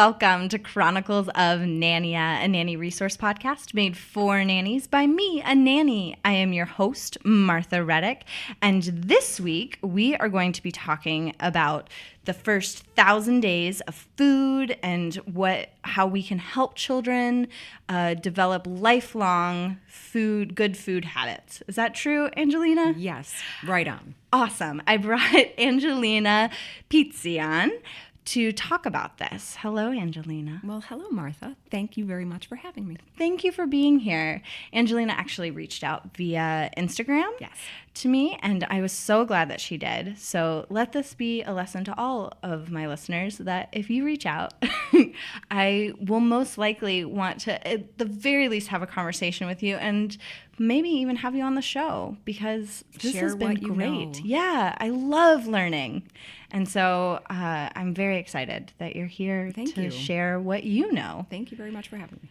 welcome to Chronicles of Nania, a nanny resource podcast made for nannies by me, a nanny. I am your host, Martha Reddick, and this week we are going to be talking about the first 1,000 days of food and how we can help children develop lifelong good food habits. Is that true, Angelina? Yes, right on. Awesome. I brought Angelina Pizzi on to talk about this. Hello, Angelina. Well, hello, Martha. Thank you very much for having me. Thank you for being here. Angelina actually reached out via Instagram to me, and I was so glad that she did. So let this be a lesson to all of my listeners that if you reach out, I will most likely want to, at the very least, have a conversation with you and maybe even have you on the show because this has been great. Yeah, I love learning. And so I'm very excited that you're here to share what you know. Thank you very much for having me.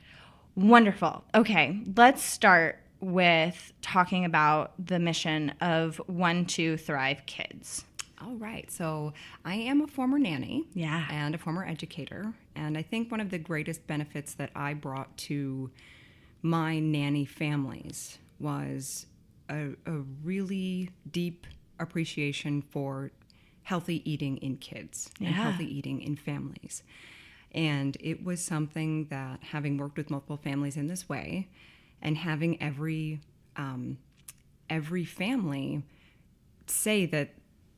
Wonderful. Okay, let's start with talking about the mission of 1-2 Thrive Kids. All right. So I am a former nanny and a former educator. And I think one of the greatest benefits that I brought to my nanny families was a really deep appreciation for healthy eating in kids and healthy eating in families. And it was something that, having worked with multiple families in this way and having every family say that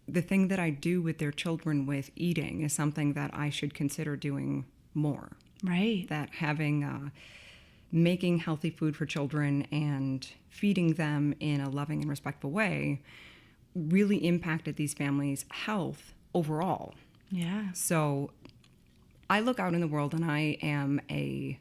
the thing that I do with their children with eating is something that I should consider doing more. Right. That making healthy food for children and feeding them in a loving and respectful way really impacted these families' health overall. Yeah. So I look out in the world and I am a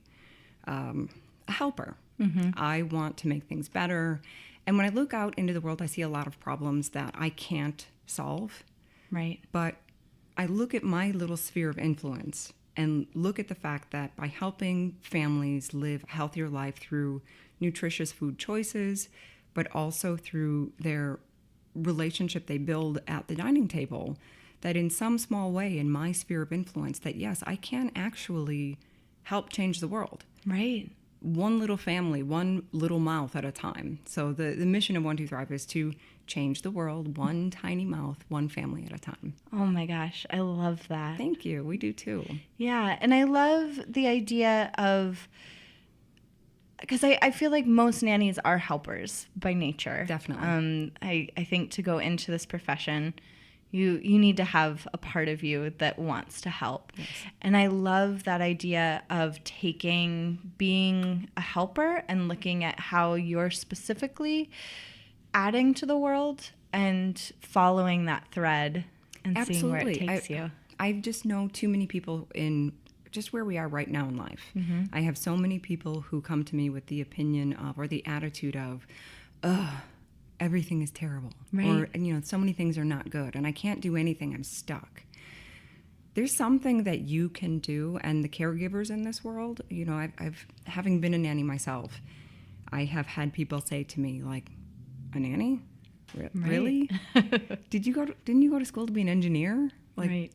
helper. Mm-hmm. I want to make things better. And when I look out into the world, I see a lot of problems that I can't solve. Right. But I look at my little sphere of influence and look at the fact that by helping families live a healthier life through nutritious food choices, but also through their relationship they build at the dining table, that in some small way in my sphere of influence, that yes, I can actually help change the world. Right. One little family, one little mouth at a time. So the mission of 1-2 Thrive is to change the world one tiny mouth, one family at a time. Oh my gosh, I love that. Thank you. We do too. Yeah, and I love the idea of, because I feel like most nannies are helpers by nature. Definitely. I think to go into this profession, you need to have a part of you that wants to help. Yes. And I love that idea of being a helper and looking at how you're specifically adding to the world and following that thread and seeing where it takes you. I just know too many people in just where we are right now in life. Mm-hmm. I have so many people who come to me with the opinion of, or the attitude of, everything is terrible. Right. Or, so many things are not good and I can't do anything, I'm stuck. There's something that you can do, and the caregivers in this world, I've having been a nanny myself, I have had people say to me, like, a nanny? Really? Didn't you go to school to be an engineer? Like, right.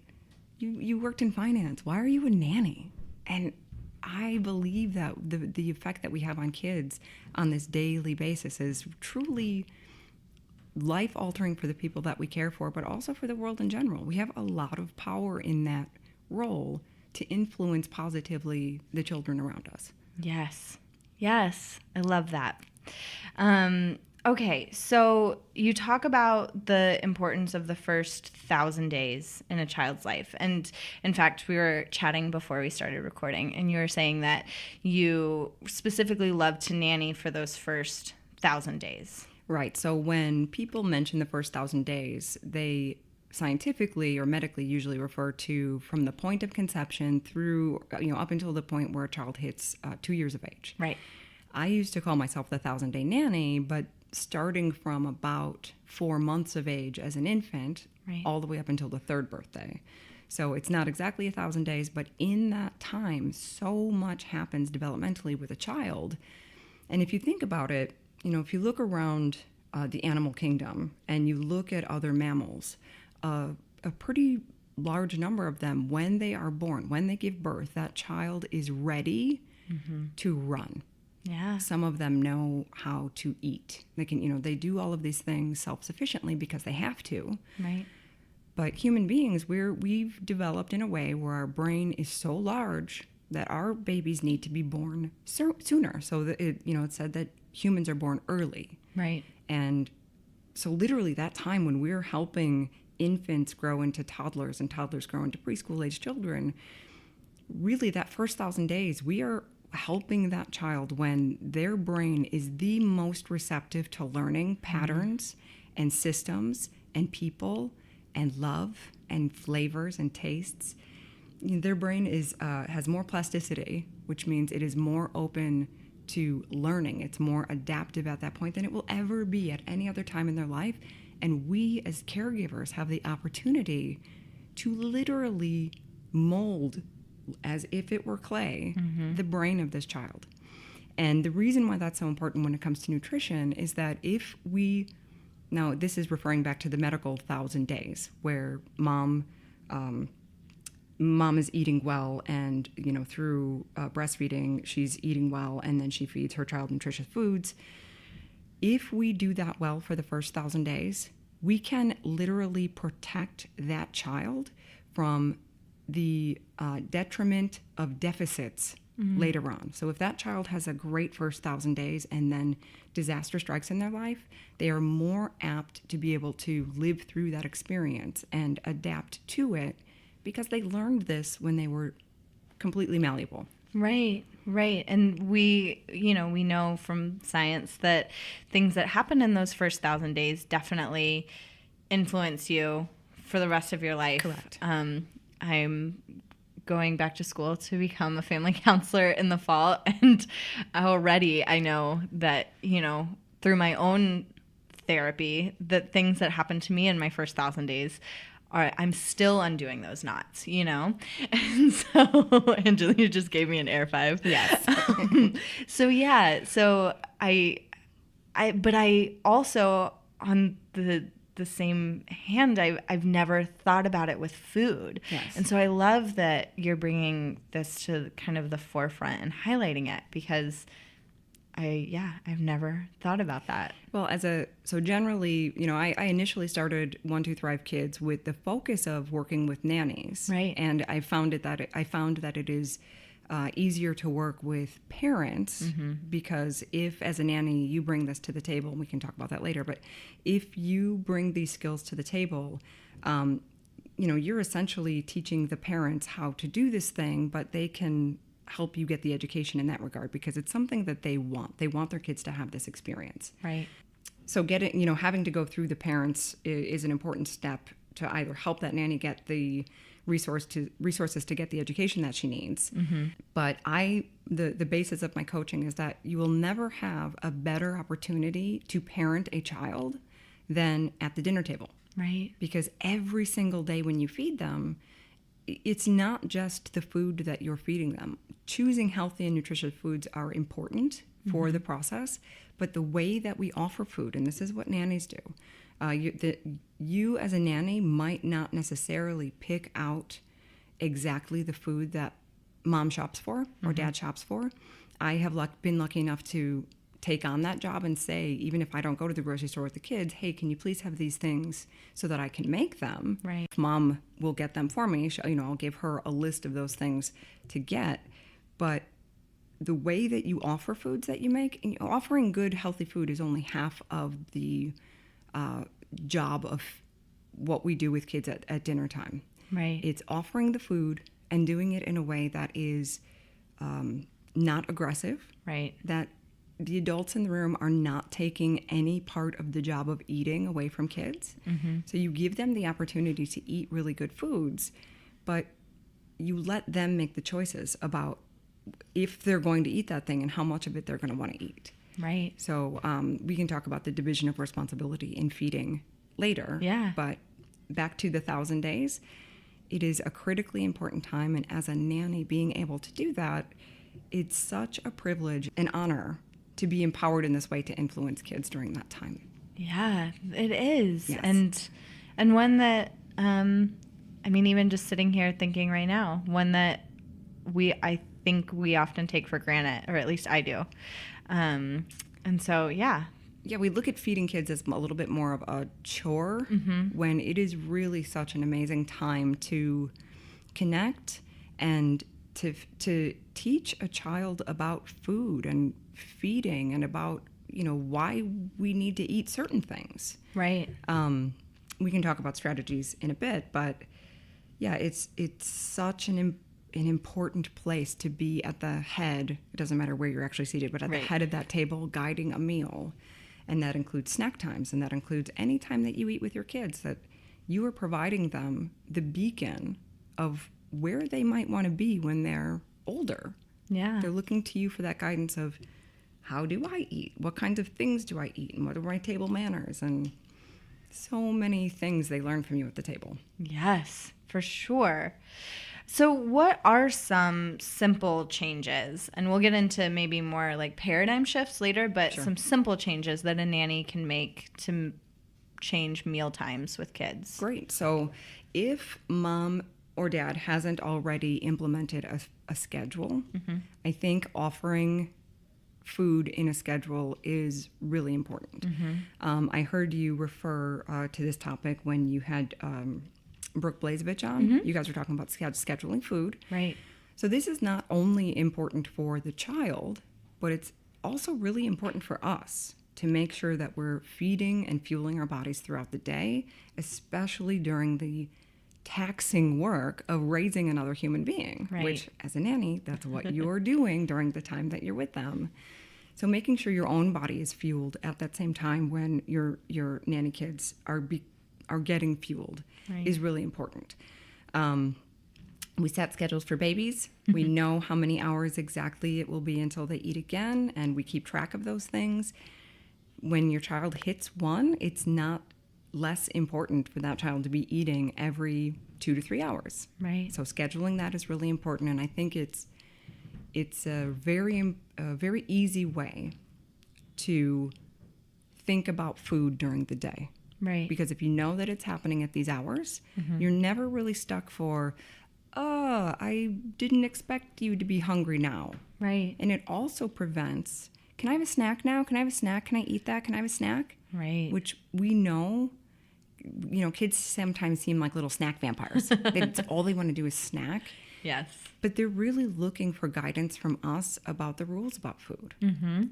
You worked in finance. Why are you a nanny? And I believe that the effect that we have on kids on this daily basis is truly life-altering for the people that we care for, but also for the world in general. We have a lot of power in that role to influence positively the children around us. Yes. I love that. Okay, so you talk about the importance of the first 1,000 days in a child's life. And in fact, we were chatting before we started recording, and you were saying that you specifically love to nanny for those first 1,000 days. Right. So when people mention the first 1,000 days, they scientifically or medically usually refer to from the point of conception through, up until the point where a child hits 2 years of age. Right. I used to call myself the 1,000-day nanny, but starting from about 4 months of age as an infant, right, all the way up until the 3rd birthday. So it's not exactly 1,000 days, but in that time, so much happens developmentally with a child. And if you think about it, if you look around the animal kingdom and you look at other mammals, a pretty large number of them, when they are born, when they give birth, that child is ready to run. Yeah. Some of them know how to eat. They can, they do all of these things self-sufficiently because they have to. Right. But human beings, we've developed in a way where our brain is so large that our babies need to be born sooner. So that it's said that humans are born early. Right. And so literally that time when we're helping infants grow into toddlers and toddlers grow into preschool age children, really that first 1,000 days, we are helping that child when their brain is the most receptive to learning patterns and systems and people and love and flavors and tastes. Their brain has more plasticity, which means it is more open to learning. It's more adaptive at that point than it will ever be at any other time in their life. And we as caregivers have the opportunity to literally mold, as if it were clay, the brain of this child. And the reason why that's so important when it comes to nutrition is that now this is referring back to the medical 1,000 days, where mom is eating well, and through breastfeeding she's eating well, and then she feeds her child nutritious foods. If we do that well for the first 1,000 days, we can literally protect that child from the detriment of deficits later on. So if that child has a great first 1,000 days and then disaster strikes in their life, they are more apt to be able to live through that experience and adapt to it, because they learned this when they were completely malleable. Right. And we know from science that things that happen in those first 1,000 days definitely influence you for the rest of your life. Correct. I'm going back to school to become a family counselor in the fall, and already I know that, through my own therapy, the things that happened to me in my first 1,000 days I'm still undoing those knots, And so Angelina just gave me an air five. Yes. So but I also, on the same hand, I've never thought about it with food. Yes. And so I love that you're bringing this to kind of the forefront and highlighting it, because I've never thought about that. Well, so generally, I initially started 1, 2 Thrive Kids with the focus of working with nannies. Right. And I found that it is easier to work with parents, because if, as a nanny, you bring this to the table, and we can talk about that later, but if you bring these skills to the table, you're essentially teaching the parents how to do this thing, but they can help you get the education in that regard, because it's something that they want. They want their kids to have this experience. Right. So having to go through the parents is an important step to either help that nanny get the resources to get the education that she needs. But the basis of my coaching is that you will never have a better opportunity to parent a child than at the dinner table. Right. Because every single day when you feed them, it's not just the food that you're feeding them. Choosing healthy and nutritious foods are important for the process, but the way that we offer food, and this is what nannies do, you as a nanny might not necessarily pick out exactly the food that mom shops for or dad shops for. I have been lucky enough to take on that job and say, even if I don't go to the grocery store with the kids, hey, can you please have these things so that I can make them? Right. Mom will get them for me. I'll give her a list of those things to get. But the way that you offer foods that you make, and offering good, healthy food is only half of the job of what we do with kids at dinner time. Right. It's offering the food and doing it in a way that is not aggressive. Right. That the adults in the room are not taking any part of the job of eating away from kids. So you give them the opportunity to eat really good foods, but you let them make the choices about if they're going to eat that thing and how much of it they're going to want to eat. Right. So we can talk about the division of responsibility in feeding later. Yeah. But back to the 1,000 days, it is a critically important time. And as a nanny, being able to do that, it's such a privilege and honor to be empowered in this way to influence kids during that time. Yeah, it is. Yes. And one that I mean, even just sitting here thinking right now, one that I think we often take for granted, or at least I do. And so, yeah. Yeah, we look at feeding kids as a little bit more of a chore when it is really such an amazing time to connect and to teach a child about food and feeding and about, why we need to eat certain things. Right. We can talk about strategies in a bit, but yeah, it's such an important place to be at the head. It doesn't matter where you're actually seated, but at the head of that table, guiding a meal. And that includes snack times, and that includes any time that you eat with your kids, that you are providing them the beacon of where they might want to be when they're older. Yeah. They're looking to you for that guidance of, how do I eat? What kinds of things do I eat? And what are my table manners? And so many things they learn from you at the table. Yes, for sure. So what are some simple changes? And we'll get into maybe more like paradigm shifts later, but some simple changes that a nanny can make to change meal times with kids. Great. So if mom or dad hasn't already implemented a schedule, I think offering food in a schedule is really important. I heard you refer to this topic when you had Brooke Blazevich on. You guys were talking about scheduling food. Right. So this is not only important for the child, but it's also really important for us to make sure that we're feeding and fueling our bodies throughout the day, especially during the taxing work of raising another human being, which as a nanny, that's what you're doing during the time that you're with them. So making sure your own body is fueled at that same time when your nanny kids are getting fueled is really important. We set schedules for babies. We know how many hours exactly it will be until they eat again, and we keep track of those things. When your child hits 1, it's not less important for that child to be eating every 2 to 3 hours. Right. So scheduling that is really important, and I think it's a very easy way to think about food during the day. Right. Because if you know that it's happening at these hours, you're never really stuck for, I didn't expect you to be hungry now. Right. And it also prevents, can I have a snack now? Can I have a snack? Can I eat that? Can I have a snack? Right. Which we know, kids sometimes seem like little snack vampires. That's all they want to do is snack. Yes. But they're really looking for guidance from us about the rules about food.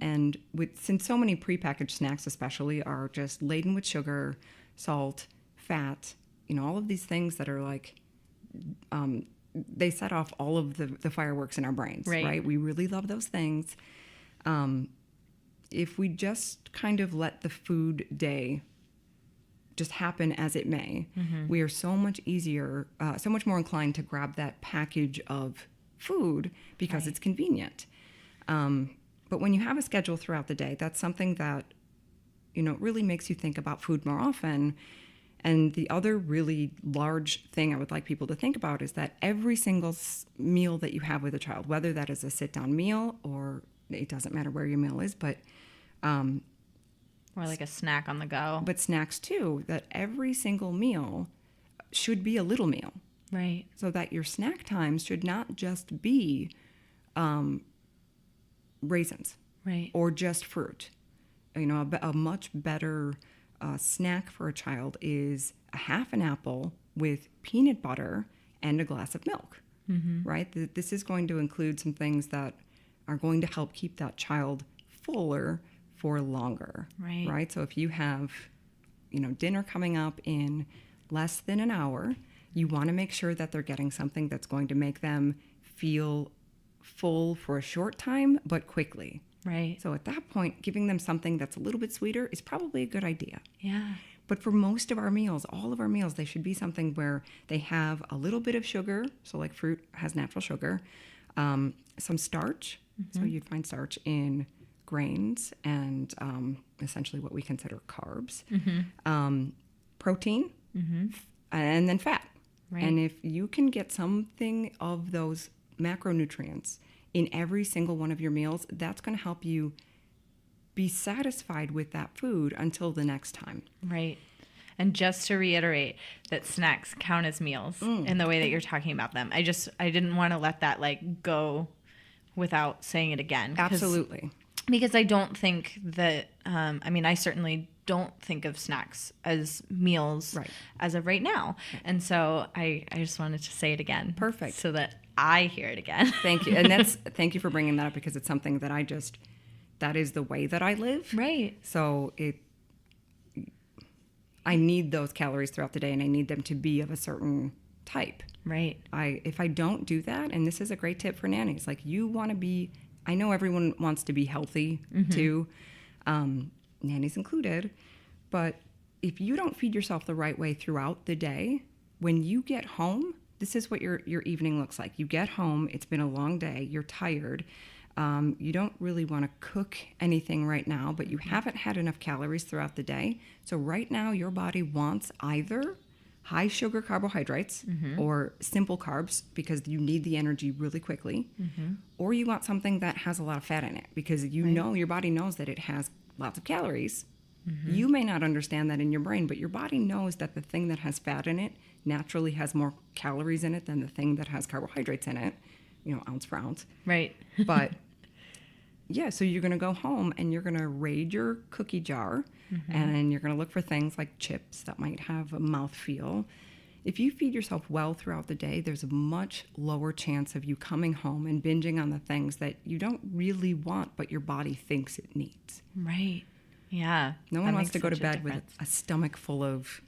And since so many prepackaged snacks especially are just laden with sugar, salt, fat, all of these things that are like, they set off all of the fireworks in our brains, right? We really love those things. If we just kind of let the food day just happen as it may, we are so much more inclined to grab that package of food because it's convenient. But when you have a schedule throughout the day, that's something that, really makes you think about food more often. And the other really large thing I would like people to think about is that every single meal that you have with a child, whether that is a sit-down meal or it doesn't matter where your meal is, but or like a snack on the go. But snacks too, that every single meal should be a little meal. Right. So that your snack times should not just be raisins. Right. Or just fruit. A much better snack for a child is a half an apple with peanut butter and a glass of milk. Right? This is going to include some things that are going to help keep that child fuller for longer. Right? So if you have, dinner coming up in less than an hour, you want to make sure that they're getting something that's going to make them feel full for a short time, but quickly. Right. So at that point, giving them something that's a little bit sweeter is probably a good idea. Yeah. But for most of our meals, all of our meals, they should be something where they have a little bit of sugar. So like fruit has natural sugar, some starch. So you'd find starch in grains and essentially what we consider carbs, protein, and then fat. Right. And if you can get something of those macronutrients in every single one of your meals, that's going to help you be satisfied with that food until the next time. Right. And just to reiterate that snacks count as meals in the way that you're talking about them. I didn't want to let that like go without saying it again. Absolutely. Because I don't think that, I certainly don't think of snacks as meals as of right now. Right. And so I just wanted to say it again. Perfect. So that I hear it again. Thank you. And thank you for bringing that up, because it's something that that is the way that I live. Right. So I need those calories throughout the day, and I need them to be of a certain type. Right. If I don't do that, and this is a great tip for nannies, like you want to be, I know everyone wants to be healthy too, nannies included, but if you don't feed yourself the right way throughout the day, when you get home, this is what your evening looks like. You get home, it's been a long day, you're tired, you don't really want to cook anything right now, but you haven't had enough calories throughout the day. So right now your body wants either high sugar carbohydrates or simple carbs, because you need the energy really quickly, or you want something that has a lot of fat in it, because you know your body knows that it has lots of calories. You may not understand that in your brain, but your body knows that the thing that has fat in it naturally has more calories in it than the thing that has carbohydrates in it, ounce for ounce. Right. But yeah, so you're going to go home and you're going to raid your cookie jar, and you're going to look for things like chips that might have a mouthfeel. If you feed yourself well throughout the day, there's a much lower chance of you coming home and binging on the things that you don't really want, but your body thinks it needs. Right. Yeah. No one wants to go to bed with a stomach full of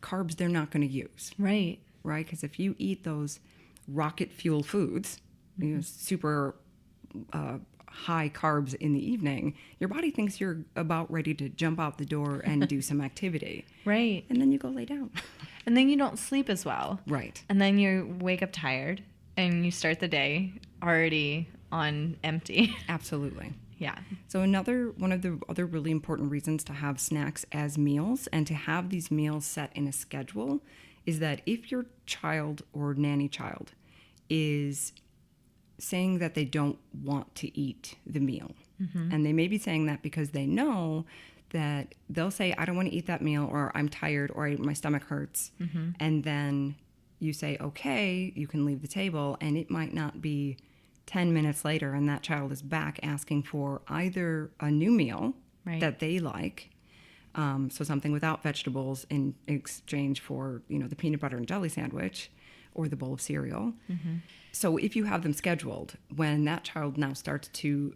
carbs they're not going to use. Right. Right? Because if you eat those rocket fuel foods, super high carbs in the evening, your body thinks you're about ready to jump out the door and do some activity. Right. And then you go lay down. And then you don't sleep as well. Right. And then you wake up tired and you start the day already on empty. Absolutely. Yeah. So one of the other really important reasons to have snacks as meals and to have these meals set in a schedule is that if your child or nanny child is saying that they don't want to eat the meal, and they may be saying that because they know that they'll say, I don't want to eat that meal, or I'm tired, or my stomach hurts, and then you say, okay, you can leave the table, and it might not be 10 minutes later and that child is back asking for either a new meal that they like, so something without vegetables in exchange for, the peanut butter and jelly sandwich or the bowl of cereal. So if you have them scheduled, when that child now starts to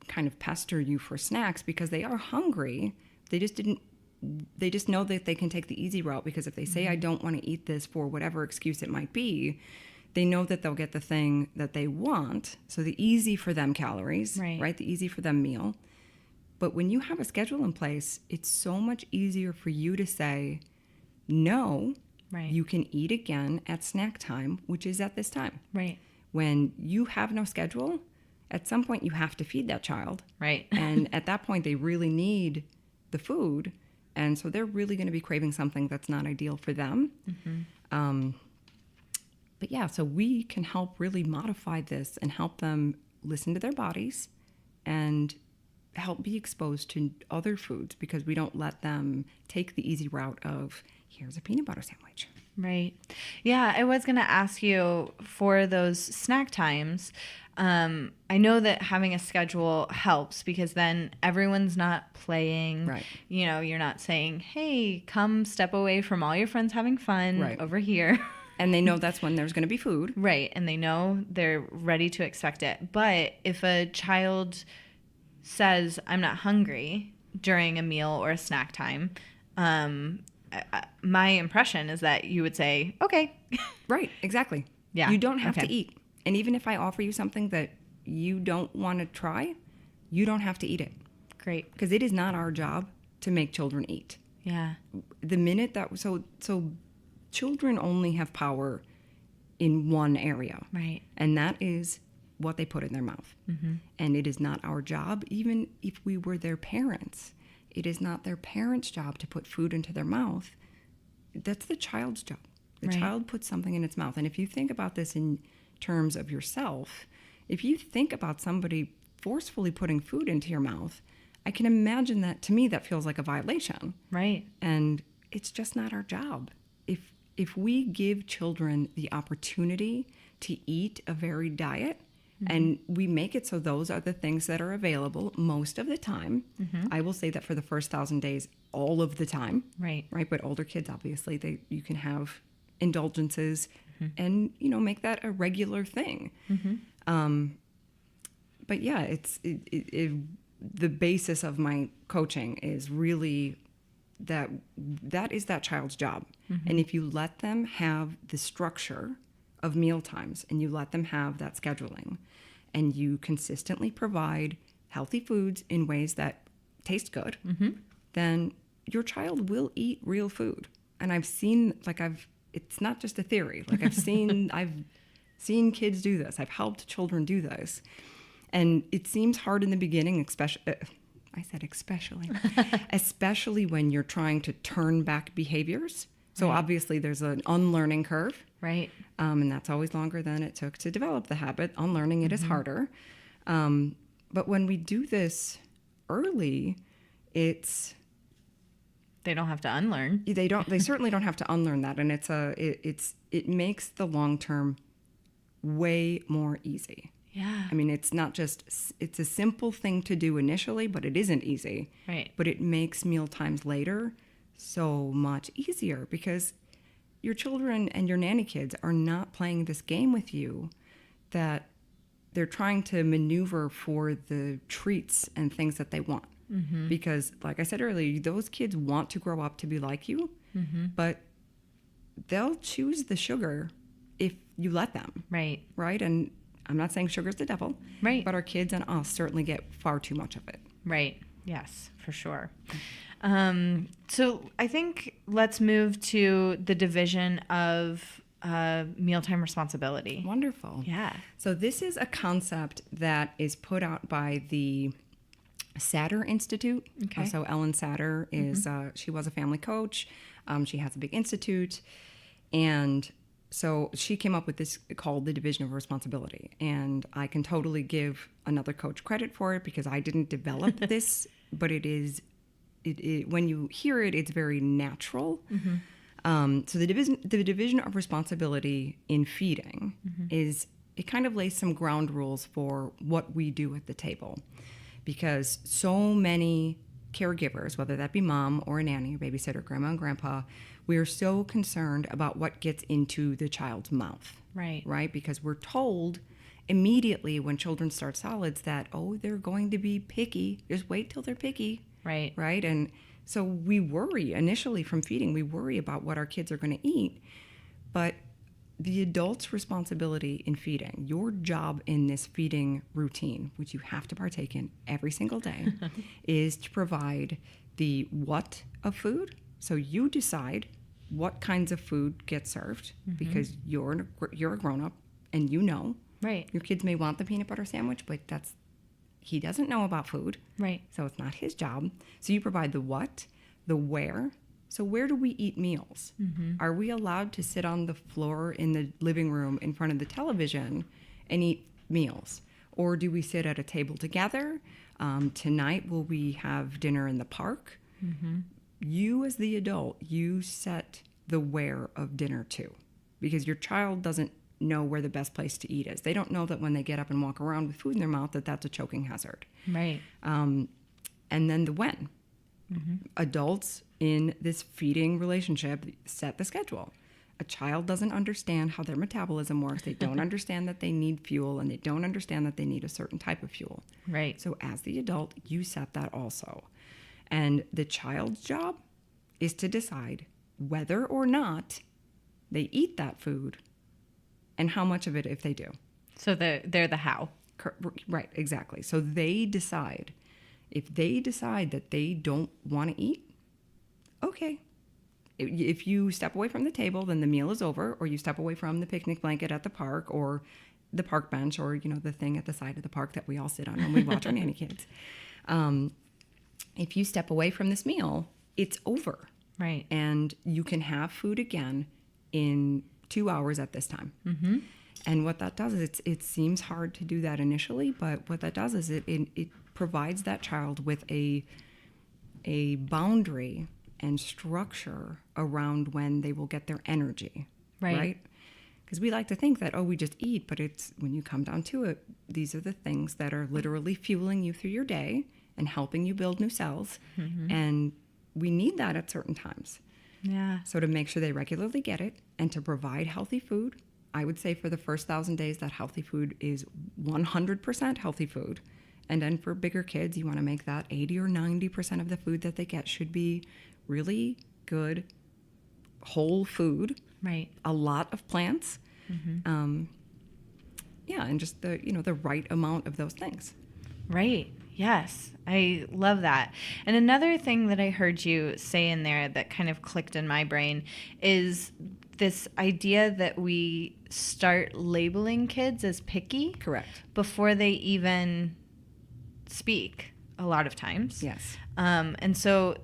kind of pester you for snacks because they are hungry, they just know that they can take the easy route, because if they say, I don't want to eat this for whatever excuse it might be, they know that they'll get the thing that they want. So the easy for them calories, right? The easy for them meal. But when you have a schedule in place, it's so much easier for you to say, no, you can eat again at snack time, which is at this time. Right. When you have no schedule, at some point you have to feed that child. Right. And at that point, they really need the food. And so they're really going to be craving something that's not ideal for them. But yeah, so we can help really modify this and help them listen to their bodies and help be exposed to other foods, because we don't let them take the easy route of, here's a peanut butter sandwich. Right. Yeah, I was going to ask you for those snack times. I know that having a schedule helps, because then everyone's not playing. Right. You're not saying, hey, come step away from all your friends having fun over here. And they know that's when there's going to be food. Right. And they know they're ready to expect it. But if a child says, I'm not hungry during a meal or a snack time, my impression is that you would say, okay. Right. Exactly. Yeah. You don't have to eat. And even if I offer you something that you don't want to try, you don't have to eat it. Great. Because it is not our job to make children eat. Yeah. The minute that, so children only have power in one area. Right. And that is what they put in their mouth. And it is not our job, even if we were their parents. It is not their parents' job to put food into their mouth. That's the child's job. The child puts something in its mouth. And if you think about this in terms of yourself, if you think about somebody forcefully putting food into your mouth, I can imagine that, to me, that feels like a violation. Right. And it's just not our job. If we give children the opportunity to eat a varied diet, and we make it so those are the things that are available most of the time. I will say that for the first 1,000 days, all of the time. Right. But older kids, obviously, you can have indulgences and, make that a regular thing. But yeah, the basis of my coaching is really that is that child's job. And if you let them have the structure of meal times and you let them have that scheduling and you consistently provide healthy foods in ways that taste good, then your child will eat real food. And I've seen, it's not just a theory. I've seen kids do this. I've helped children do this. And it seems hard in the beginning, especially when you're trying to turn back behaviors. So obviously there's an unlearning curve. Right. And that's always longer than it took to develop the habit. Unlearning it is harder. But when we do this early, they don't have to unlearn. They certainly don't have to unlearn that. And it makes the long term way more easy. Yeah. I mean, it's a simple thing to do initially, but it isn't easy. Right. But it makes meal times later so much easier because your children and your nanny kids are not playing this game with you that they're trying to maneuver for the treats and things that they want. Because, like I said earlier, those kids want to grow up to be like you, but they'll choose the sugar if you let them. Right. Right? And I'm not saying sugar's the devil. Right. But our kids and us certainly get far too much of it. Right. Yes, for sure. So I think let's move to the division of mealtime responsibility. Wonderful. Yeah. So this is a concept that is put out by the Satter Institute. Okay. So Ellen Satter is, she was a family coach. She has a big institute. And so she came up with this called the division of responsibility. And I can totally give another coach credit for it because I didn't develop this, but it when you hear it, it's very natural. So the division of responsibility in feeding it kind of lays some ground rules for what we do at the table. Because so many caregivers, whether that be mom or a nanny or babysitter, grandma and grandpa, we are so concerned about what gets into the child's mouth. Right. Right? Because we're told immediately when children start solids that, they're going to be picky. Just wait till they're picky. Right. Right? And so we worry initially from feeding, we worry about what our kids are going to eat. But the adult's responsibility in feeding, your job in this feeding routine, which you have to partake in every single day, is to provide the what of food. So you decide what kinds of food get served because you're a grown-up and you know. Right. Your kids may want the peanut butter sandwich, but he doesn't know about food. Right. So it's not his job. So you provide the what, the where. So where do we eat meals? Are we allowed to sit on the floor in the living room in front of the television and eat meals? Or do we sit at a table together? Tonight, will we have dinner in the park? You as the adult, you set the where of dinner too. Because your child doesn't know where the best place to eat is. They don't know that when they get up and walk around with food in their mouth that's a choking hazard. Right. And then the when. Adults in this feeding relationship set the schedule. A child doesn't understand how their metabolism works. They don't understand that they need fuel, and they don't understand that they need a certain type of fuel. Right. So as the adult, you set that also. And the child's job is to decide whether or not they eat that food and how much of it if they do. So they're the how. Right, exactly. So they decide. If they decide that they don't want to eat, okay. If you step away from the table, then the meal is over, or you step away from the picnic blanket at the park or the park bench or, the thing at the side of the park that we all sit on when we watch our nanny kids. If you step away from this meal, it's over. Right. And you can have food again in 2 hours at this time. And what that does is it seems hard to do that initially, but what that does is it provides that child with a boundary and structure around when they will get their energy, right? Because we like to think that, oh, we just eat, but it's when you come down to it, these are the things that are literally fueling you through your day and helping you build new cells. And we need that at certain times. Yeah. So to make sure they regularly get it and to provide healthy food, I would say for the first 1,000 days that healthy food is 100% healthy food. And then for bigger kids, you want to make that 80 or 90% of the food that they get should be really good, whole food. Right. A lot of plants. Yeah, and just the right amount of those things. Right. Yes. I love that. And another thing that I heard you say in there that kind of clicked in my brain is this idea that we start labeling kids as picky. Correct. Before they even speak a lot of times. Yes. And so,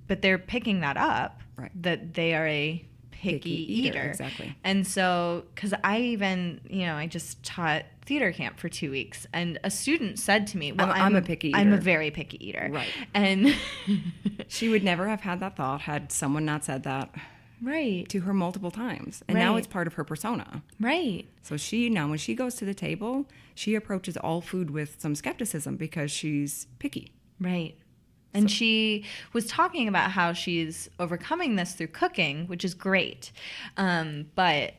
but they're picking that up, right, that they are a picky eater. Exactly. And so, because I just taught theater camp for 2 weeks, and a student said to me, well, I'm a picky eater. I'm a very picky eater. Right. And she would never have had that thought had someone not said that. Right. To her multiple times. And now it's part of her persona. Right. So when she goes to the table, she approaches all food with some skepticism because she's picky. Right. And she was talking about how she's overcoming this through cooking, which is great. But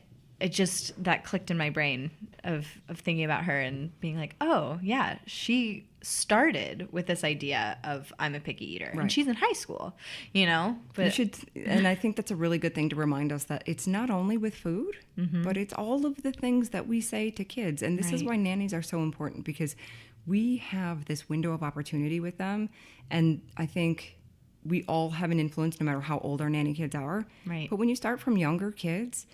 that clicked in my brain of thinking about her and being like, oh, yeah, she started with this idea of I'm a picky eater. Right. And she's in high school, But and I think that's a really good thing to remind us that it's not only with food, but it's all of the things that we say to kids. And this is why nannies are so important, because we have this window of opportunity with them. And I think we all have an influence no matter how old our nanny kids are. Right. But when you start from younger kids,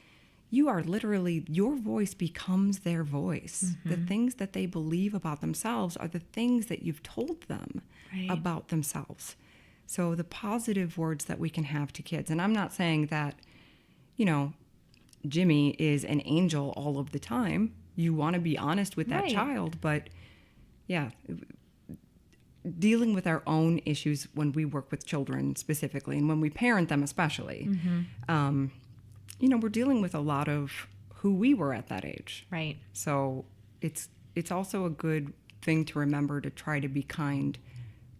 you are literally, your voice becomes their voice. The things that they believe about themselves are the things that you've told them about themselves. So the positive words that we can have to kids. And I'm not saying that, Jimmy is an angel all of the time. You want to be honest with that child, but yeah, dealing with our own issues when we work with children specifically, and when we parent them especially, we're dealing with a lot of who we were at that age. Right. So it's also a good thing to remember to try to be kind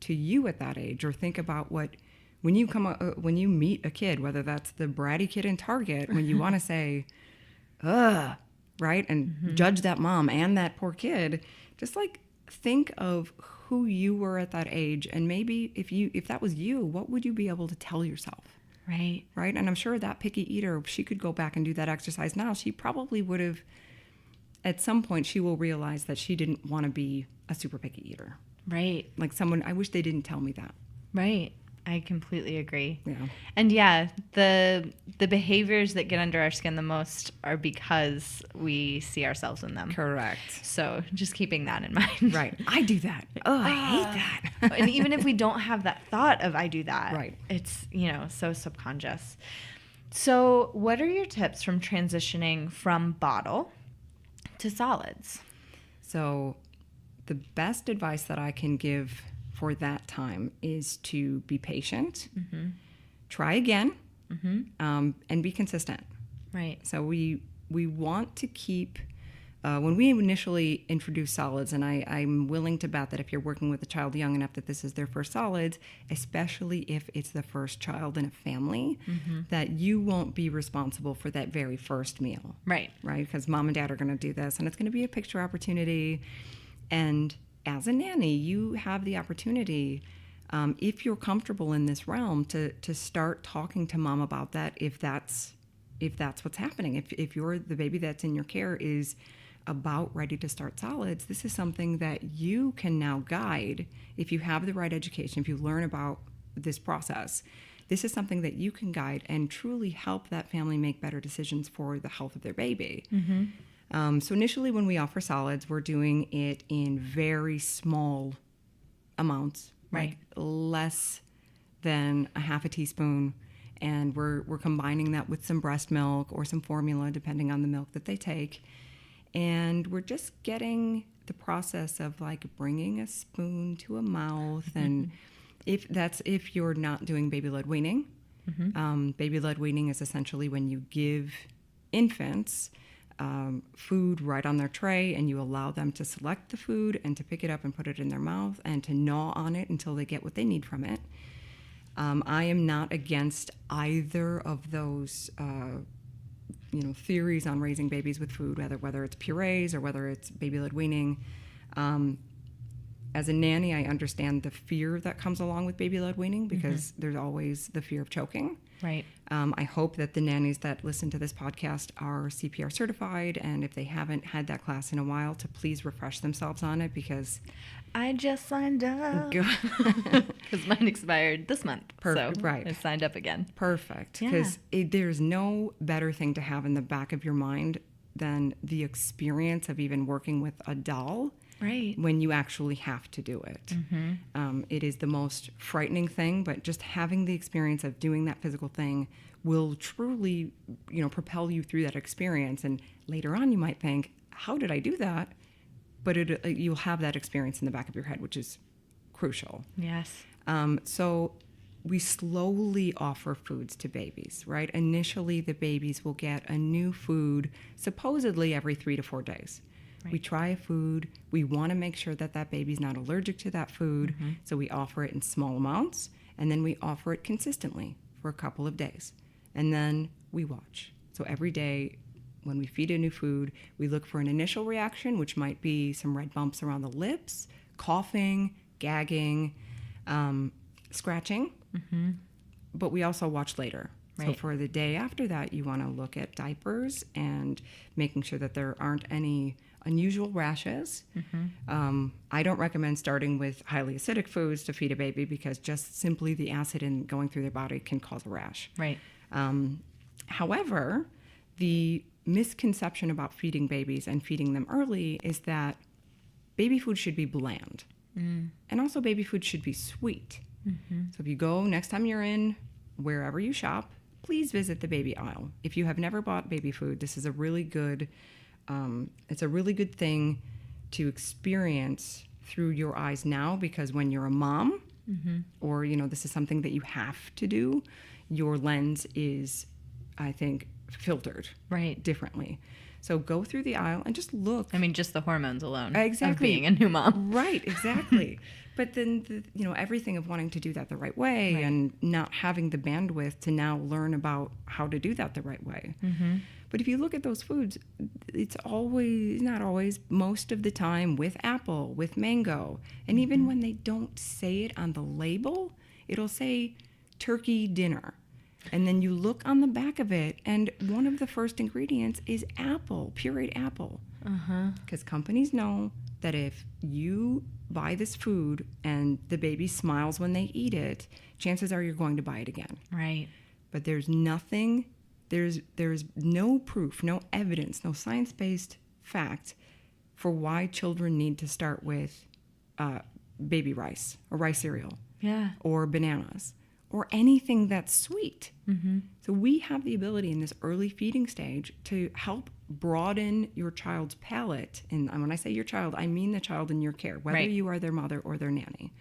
to you at that age, or think about when you meet a kid, whether that's the bratty kid in Target, when you want to say, ugh, right, and judge that mom and that poor kid, just think of who you were at that age, and maybe if that was you, what would you be able to tell yourself? Right. And I'm sure that picky eater, if she could go back and do that exercise now, she probably would have, at some point, she will realize that she didn't want to be a super picky eater. Right. I wish they didn't tell me that. Right. I completely agree. Yeah. And yeah, the behaviors that get under our skin the most are because we see ourselves in them. Correct. So just keeping that in mind. Right. I do that. Oh, I hate that. And even if we don't have that thought of I do that, right, it's, so subconscious. So what are your tips from transitioning from bottle to solids? So the best advice that I can give for that time is to be patient, try again, and be consistent. Right. So we want to keep, when we initially introduce solids, and I'm willing to bet that if you're working with a child young enough that this is their first solids, especially if it's the first child in a family, that you won't be responsible for that very first meal. Right. Right? Because mom and dad are going to do this, and it's going to be a picture opportunity. And as a nanny, you have the opportunity, if you're comfortable in this realm, to start talking to mom about that if that's what's happening. If you're the baby that's in your care is about ready to start solids, this is something that you can now guide. If you have the right education, if you learn about this process, this is something that you can guide and truly help that family make better decisions for the health of their baby. So initially when we offer solids, we're doing it in very small amounts, right? Less than a half a teaspoon. And we're combining that with some breast milk or some formula, depending on the milk that they take. And we're just getting the process of bringing a spoon to a mouth. And if you're not doing baby-led weaning, Baby-led weaning is essentially when you give infants food right on their tray, and you allow them to select the food and to pick it up and put it in their mouth and to gnaw on it until they get what they need from it. I am not against either of those theories on raising babies with food, whether it's purees or whether it's baby-led weaning. As a nanny, I understand the fear that comes along with baby-led weaning because there's always the fear of choking. Right. I hope that the nannies that listen to this podcast are CPR certified, and if they haven't had that class in a while, to please refresh themselves on it, because I just signed up because mine expired this month. Perfect, so right. I signed up again. Perfect, because there's no better thing to have in the back of your mind than the experience of even working with a doll. Right. When you actually have to do it. It is the most frightening thing, but just having the experience of doing that physical thing will truly, propel you through that experience. And later on, you might think, how did I do that? But you'll have that experience in the back of your head, which is crucial. Yes. So we slowly offer foods to babies, right? Initially, the babies will get a new food supposedly every 3 to 4 days. Right. We try a food. We want to make sure that that baby's not allergic to that food. So we offer it in small amounts, and then we offer it consistently for a couple of days. And then we watch. So every day when we feed a new food, we look for an initial reaction, which might be some red bumps around the lips, coughing, gagging, scratching. But we also watch later. Right. So for the day after that, you want to look at diapers and making sure that there aren't any unusual rashes. I don't recommend starting with highly acidic foods to feed a baby, because just simply the acid in going through their body can cause a rash. Right. However, the misconception about feeding babies and feeding them early is that baby food should be bland. And also baby food should be sweet. So if you go, next time you're in wherever you shop, please visit the baby aisle. If you have never bought baby food, this is a really good it's a really good thing to experience through your eyes now, because when you're a mom, or this is something that you have to do, your lens is, I think, filtered differently. So go through the aisle and just look. I mean, just the hormones alone of being a new mom. Right, exactly. But then, everything of wanting to do that the right way and not having the bandwidth to now learn about how to do that the right way. But if you look at those foods, it's always, not always, most of the time with apple, with mango. And even when they don't say it on the label, it'll say turkey dinner. And then you look on the back of it, and one of the first ingredients is apple, pureed apple. Because companies know that if you buy this food and the baby smiles when they eat it, chances are you're going to buy it again. Right. But there's no proof, no evidence, no science-based fact for why children need to start with baby rice or rice cereal or bananas or anything that's sweet. So we have the ability in this early feeding stage to help broaden your child's palate. And when I say your child, I mean the child in your care, whether you are their mother or their nanny.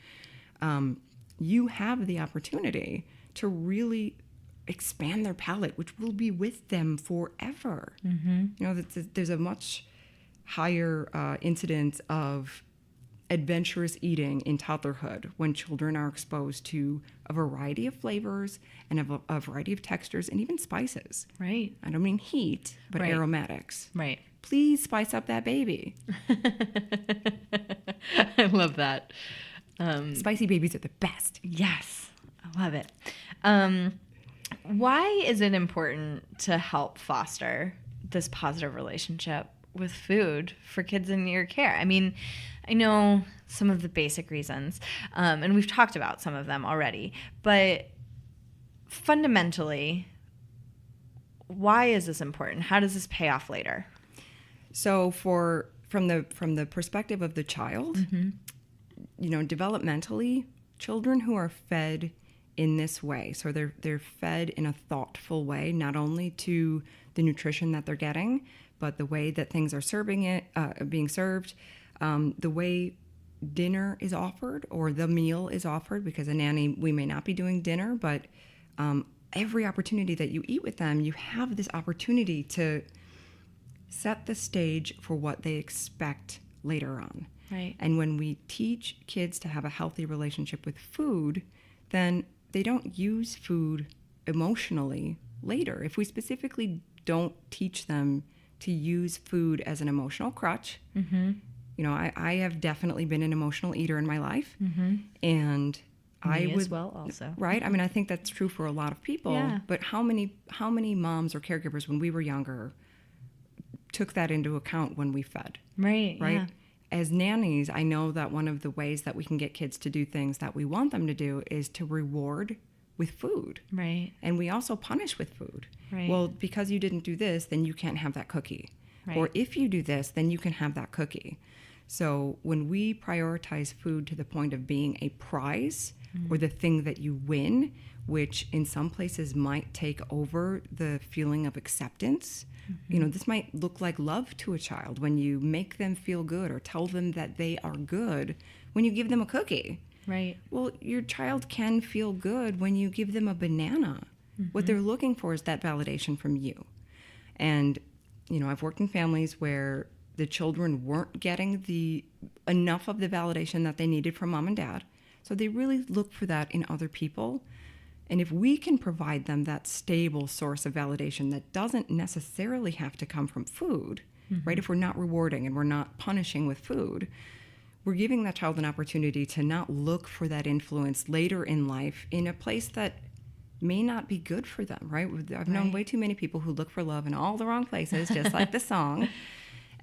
You have the opportunity to really expand their palate, which will be with them forever. There's a much higher incidence of adventurous eating in toddlerhood when children are exposed to a variety of flavors and a variety of textures and even spices. Right. I don't mean heat, but aromatics. Right. Please spice up that baby. I love that. Spicy babies are the best. Yes, I love it. Why is it important to help foster this positive relationship with food for kids in your care? I mean, I know some of the basic reasons, and we've talked about some of them already, but fundamentally, why is this important? How does this pay off later? So from the perspective of the child, developmentally, children who are fed in this way, so they're fed in a thoughtful way, not only to the nutrition that they're getting, but the way that things are being served, the way dinner is offered or the meal is offered, because a nanny, we may not be doing dinner, but every opportunity that you eat with them, you have this opportunity to set the stage for what they expect later on. Right. And when we teach kids to have a healthy relationship with food, then they don't use food emotionally later. If we specifically don't teach them to use food as an emotional crutch, you know, I have definitely been an emotional eater in my life, and Me as well also. Right? I mean, I think that's true for a lot of people. Yeah. But how many moms or caregivers when we were younger took that into account when we fed? Right. Right? Yeah. As nannies, I know that one of the ways that we can get kids to do things that we want them to do is to reward with food. Right. And we also punish with food. Right. Well, because you didn't do this, then you can't have that cookie. Right. Or if you do this, then you can have that cookie. So when we prioritize food to the point of being a prize or the thing that you win, which in some places might take over the feeling of acceptance, you know, this might look like love to a child when you make them feel good or tell them that they are good when you give them a cookie. Right. Well, your child can feel good when you give them a banana. What they're looking for is that validation from you. And, you know, I've worked in families where the children weren't getting enough of the validation that they needed from mom and dad. So they really look for that in other people. And if we can provide them that stable source of validation that doesn't necessarily have to come from food, right? If we're not rewarding and we're not punishing with food, we're giving that child an opportunity to not look for that influence later in life in a place that may not be good for them, right? I've known way too many people who look for love in all the wrong places, just like the song.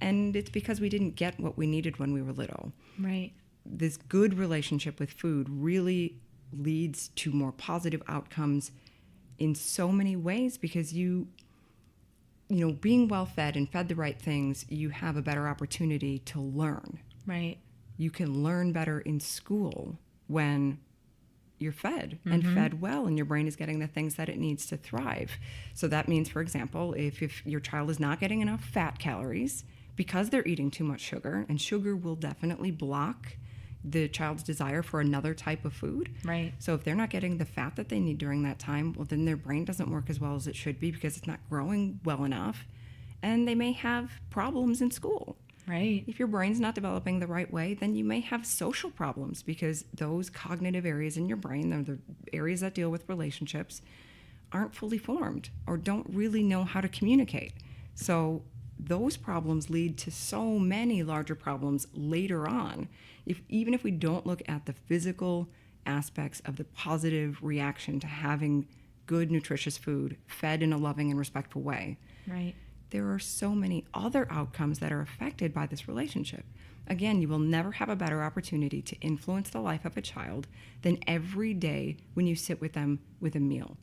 And it's because we didn't get what we needed when we were little. Right. This good relationship with food really leads to more positive outcomes in so many ways because you know, being well fed and fed the right things, you have a better opportunity to learn. Right. You can learn better in school when you're fed and fed well and your brain is getting the things that it needs to thrive. So that means, for example, if your child is not getting enough fat calories because they're eating too much sugar, and sugar will definitely block the child's desire for another type of food. Right. So if they're not getting the fat that they need during that time, well, then their brain doesn't work as well as it should be because it's not growing well enough, and they may have problems in school. Right. If your brain's not developing the right way, then you may have social problems because those cognitive areas in your brain, they're the areas that deal with relationships, aren't fully formed or don't really know how to communicate. So those problems lead to so many larger problems later on. Even if we don't look at the physical aspects of the positive reaction to having good, nutritious food fed in a loving and respectful way. Right. There are so many other outcomes that are affected by this relationship. Again, you will never have a better opportunity to influence the life of a child than every day when you sit with them with a meal.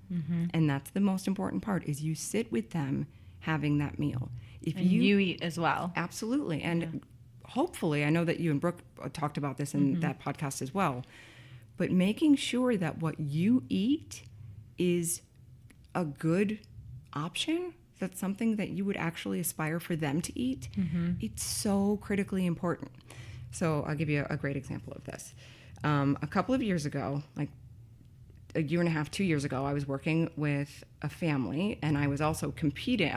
And that's the most important part, is you sit with them having that meal. If And you eat as well. Absolutely. And hopefully, I know that you and Brooke talked about this in that podcast as well, but making sure that what you eat is a good option, that's something that you would actually aspire for them to eat, it's so critically important. So I'll give you a great example of this. A couple of years ago, like a year and a half, 2 years ago, I was working with a family, and I was also competing,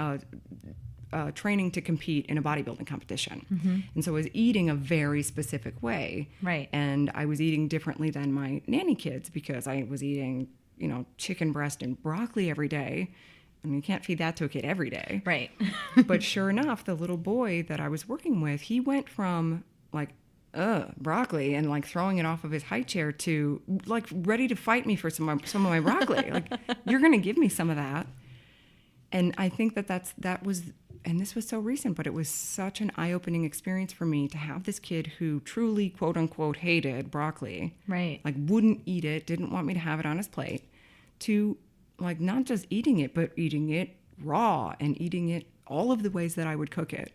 training to compete in a bodybuilding competition. And so I was eating a very specific way. Right. And I was eating differently than my nanny kids because I was eating, you know, chicken breast and broccoli every day. I mean, you can't feed that to a kid every day. Right. But sure enough, the little boy that I was working with, he went from like, broccoli, and like throwing it off of his high chair to like ready to fight me for some of my broccoli. Like, you're going to give me some of that. And I think that was, and this was so recent, but it was such an eye-opening experience for me to have this kid who truly, quote unquote, hated broccoli. Right. Like, wouldn't eat it, didn't want me to have it on his plate, to like not just eating it, but eating it raw and eating it all of the ways that I would cook it,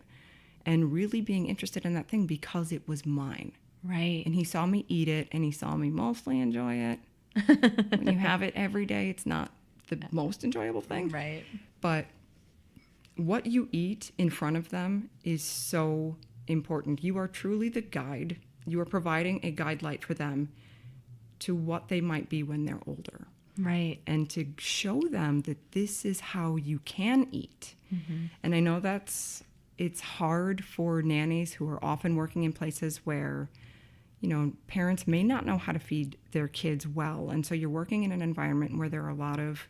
and really being interested in that thing because it was mine. Right. And he saw me eat it, and he saw me mostly enjoy it. When you have it every day, it's not the most enjoyable thing. Right. But what you eat in front of them is so important. You are truly the guide. You are providing a guide light for them to what they might be when they're older. Right. And to show them that this is how you can eat. And I know it's hard for nannies who are often working in places where, parents may not know how to feed their kids well. And so you're working in an environment where there are a lot of,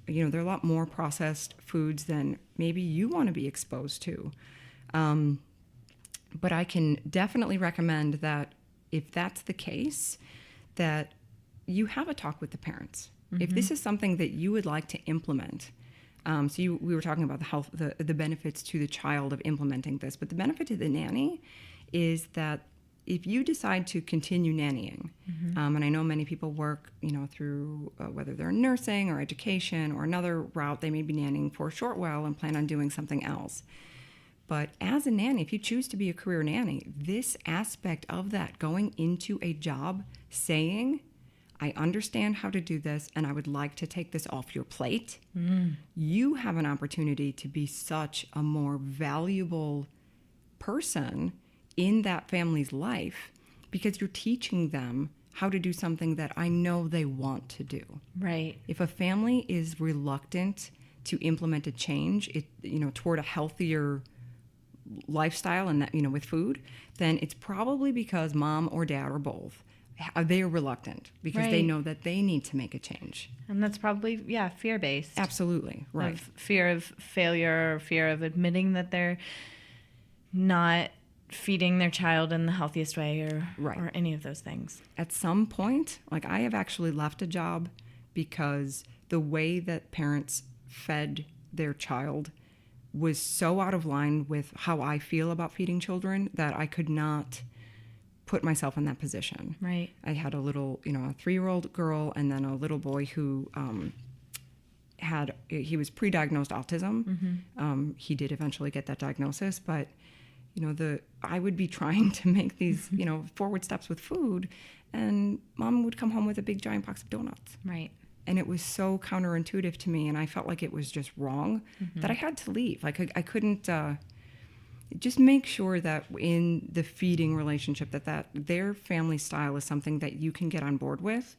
there are a lot more processed foods than maybe you want to be exposed to. But I can definitely recommend that if that's the case, that you have a talk with the parents. If this is something that you would like to implement, we were talking about the benefits to the child of implementing this, but the benefit to the nanny is that if you decide to continue nannying, and I know many people work, through whether they're in nursing or education or another route, they may be nannying for a short while and plan on doing something else. But as a nanny, if you choose to be a career nanny, this aspect of that, going into a job saying, I understand how to do this and I would like to take this off your plate, you have an opportunity to be such a more valuable person in that family's life because you're teaching them how to do something that I know they want to do. Right. If a family is reluctant to implement a change, toward a healthier lifestyle and that, with food, then it's probably because mom or dad or both, they are reluctant because they know that they need to make a change. And that's probably, fear-based. Absolutely, right. Of fear of failure, or fear of admitting that they're not feeding their child in the healthiest way or any of those things. At some point, I have actually left a job because the way that parents fed their child was so out of line with how I feel about feeding children that I could not put myself in that position. Right. I had a little, a 3-year-old girl and then a little boy who he was pre-diagnosed autism. He did eventually get that diagnosis, but I would be trying to make these, forward steps with food, and mom would come home with a big giant box of donuts. Right. And it was so counterintuitive to me, and I felt like it was just wrong that I had to leave. I couldn't just make sure that in the feeding relationship that their family style is something that you can get on board with.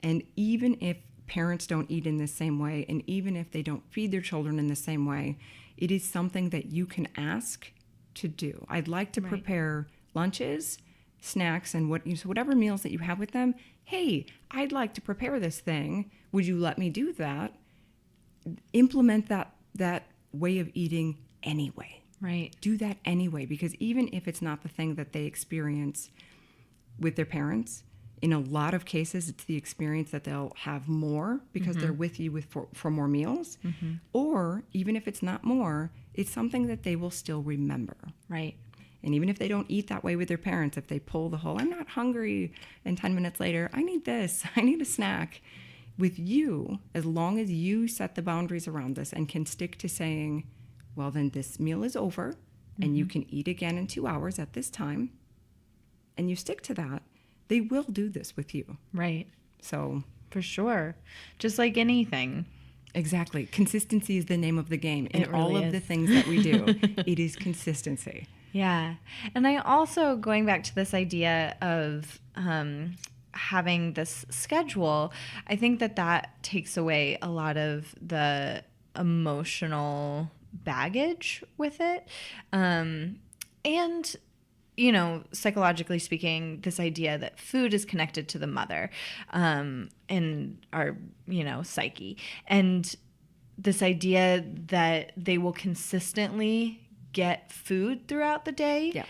And even if parents don't eat in the same way, and even if they don't feed their children in the same way, it is something that you can ask to do. I'd like to prepare lunches, snacks, and whatever meals that you have with them. Hey, I'd like to prepare this thing. Would you let me do that? Implement that way of eating anyway. Right. Do that anyway, because even if it's not the thing that they experience with their parents, in a lot of cases, it's the experience that they'll have more because they're with you for more meals. Or even if it's not more, it's something that they will still remember. Right. And even if they don't eat that way with their parents, if they pull the whole, I'm not hungry, and 10 minutes later, I need this, I need a snack. With you, as long as you set the boundaries around this and can stick to saying, well, then this meal is over, and you can eat again in 2 hours at this time, and you stick to that, they will do this with you. Right. So. For sure. Just like anything. Exactly. Consistency is the name of the game. In all of the things that we do, it is consistency. Yeah. And I also, going back to this idea of having this schedule, I think that takes away a lot of the emotional baggage with it. And, psychologically speaking, this idea that food is connected to the mother in our, psyche. And this idea that they will consistently get food throughout the day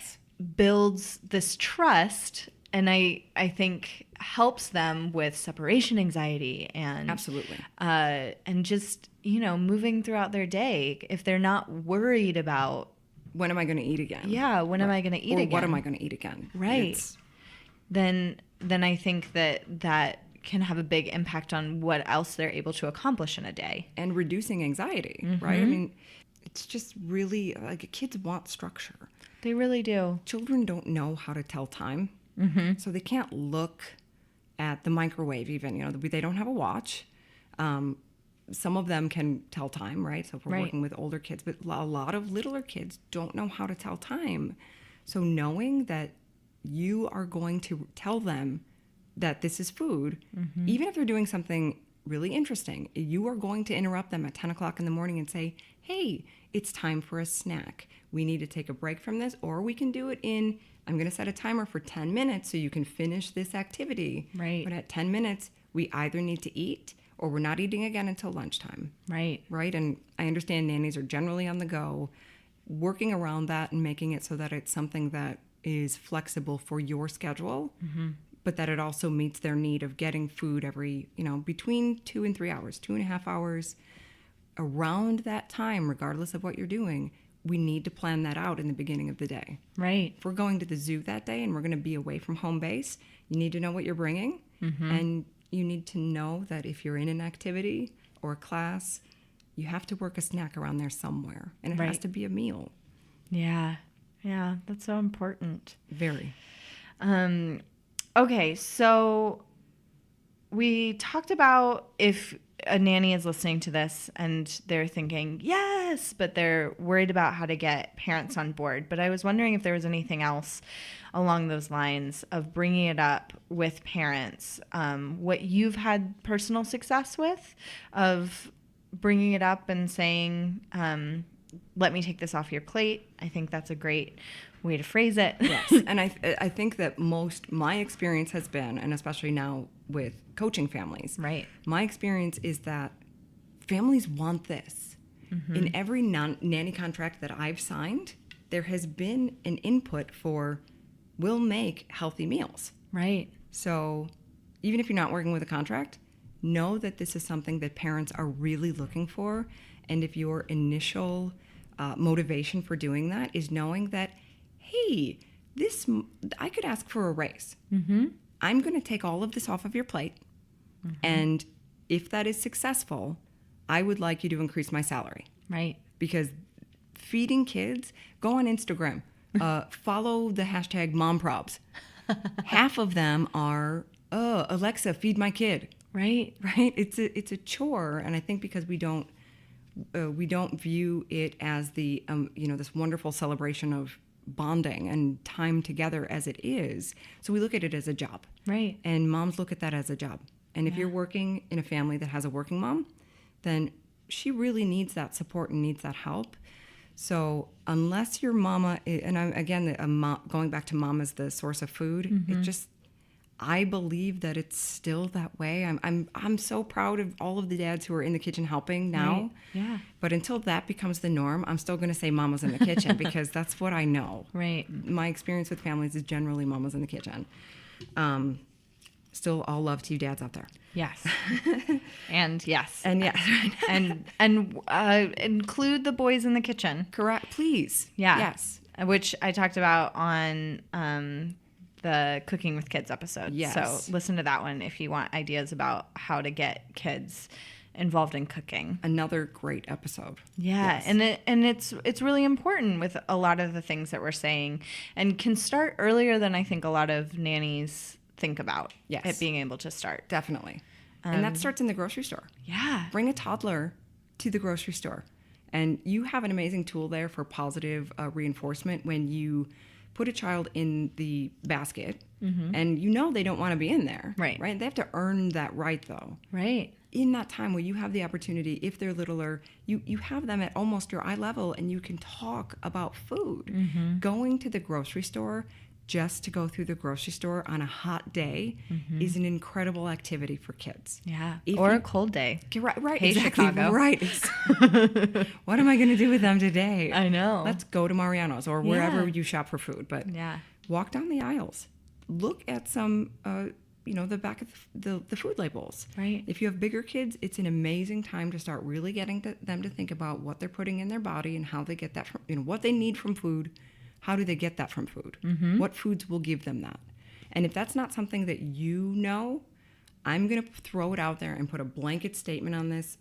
builds this trust, and I think helps them with separation anxiety and absolutely and just moving throughout their day if they're not worried about when am I going to eat again? Yeah, when am I going to eat again? What am I going to eat again? Right. Then I think that can have a big impact on what else they're able to accomplish in a day. And reducing anxiety, right? I mean, it's just really, kids want structure. They really do. Children don't know how to tell time. So they can't look at the microwave even, they don't have a watch. Some of them can tell time, right? So if we're working with older kids, but a lot of littler kids don't know how to tell time. So knowing that you are going to tell them that this is food, even if they're doing something really interesting. You are going to interrupt them at 10 o'clock in the morning and say, hey, it's time for a snack. We need to take a break from this, or we can do it in, I'm going to set a timer for 10 minutes so you can finish this activity. Right. But at 10 minutes, we either need to eat or we're not eating again until lunchtime. Right. Right? And I understand nannies are generally on the go, working around that and making it so that it's something that is flexible for your schedule, but that it also meets their need of getting food every, between 2 and 3 hours, 2.5 hours. Around that time, regardless of what you're doing, we need to plan that out in the beginning of the day. Right. If we're going to the zoo that day and we're going to be away from home base, you need to know what you're bringing. And you need to know that if you're in an activity or a class, you have to work a snack around there somewhere. And it has to be a meal. Yeah. Yeah. That's so important. Very. Okay. So we talked about if a nanny is listening to this and they're thinking, yes, but they're worried about how to get parents on board. But I was wondering if there was anything else along those lines of bringing it up with parents, what you've had personal success with, of bringing it up and saying, let me take this off your plate. I think that's a great way to phrase it. Yes. And I think that my experience has been, and especially now with coaching families, Right. my experience is that families want this. In every nanny contract that I've signed, there has been an input for, we'll make healthy meals. Right. So even if you're not working with a contract, know that this is something that parents are really looking for. And if your initial motivation for doing that is knowing that, hey, I could ask for a raise. I'm going to take all of this off of your plate. And if that is successful, I would like you to increase my salary. Right. Because feeding kids, go on Instagram, follow the hashtag momprobs. Half of them are, Alexa, feed my kid. Right. Right? It's a chore. And I think because we don't view it as the, this wonderful celebration of bonding and time together as it is. So we look at it as a job. Right. And moms look at that as a job. And if you're working in a family that has a working mom, then she really needs that support and needs that help. So unless your mama, going back to mom as the source of food, I believe that it's still that way. I'm so proud of all of the dads who are in the kitchen helping now. Right. Yeah. But until that becomes the norm, I'm still going to say mama's in the kitchen because that's what I know. Right. My experience with families is generally mama's in the kitchen. Still all love to you dads out there. Yes. And yes. And yes. and include the boys in the kitchen. Correct. Please. Yeah. Yes. Which I talked about on the Cooking with Kids episode. Yes. So listen to that one if you want ideas about how to get kids involved in cooking. Another great episode. Yeah, yes. and it's really important with a lot of the things that we're saying, and can start earlier than I think a lot of nannies think about. Yes. It being able to start. Definitely. And that starts in the grocery store. Yeah. Bring a toddler to the grocery store. And you have an amazing tool there for positive reinforcement when you put a child in the basket and they don't want to be in there. Right. Right? They have to earn that right, though. Right. In that time where you have the opportunity, if they're littler, you have them at almost your eye level and you can talk about food. Going to the grocery store just to go through the grocery store on a hot day is an incredible activity for kids. Yeah. Or a cold day. Right. Hey, exactly. Chicago. Right. What am I going to do with them today? I know. Let's go to Mariano's or wherever you shop for food. But walk down the aisles. Look at some, the back of the food labels. Right. If you have bigger kids, it's an amazing time to start really getting them to think about what they're putting in their body and how they get that from, what they need from food. How do they get that from food? What foods will give them that? And if that's not something that I'm going to throw it out there and put a blanket statement on this.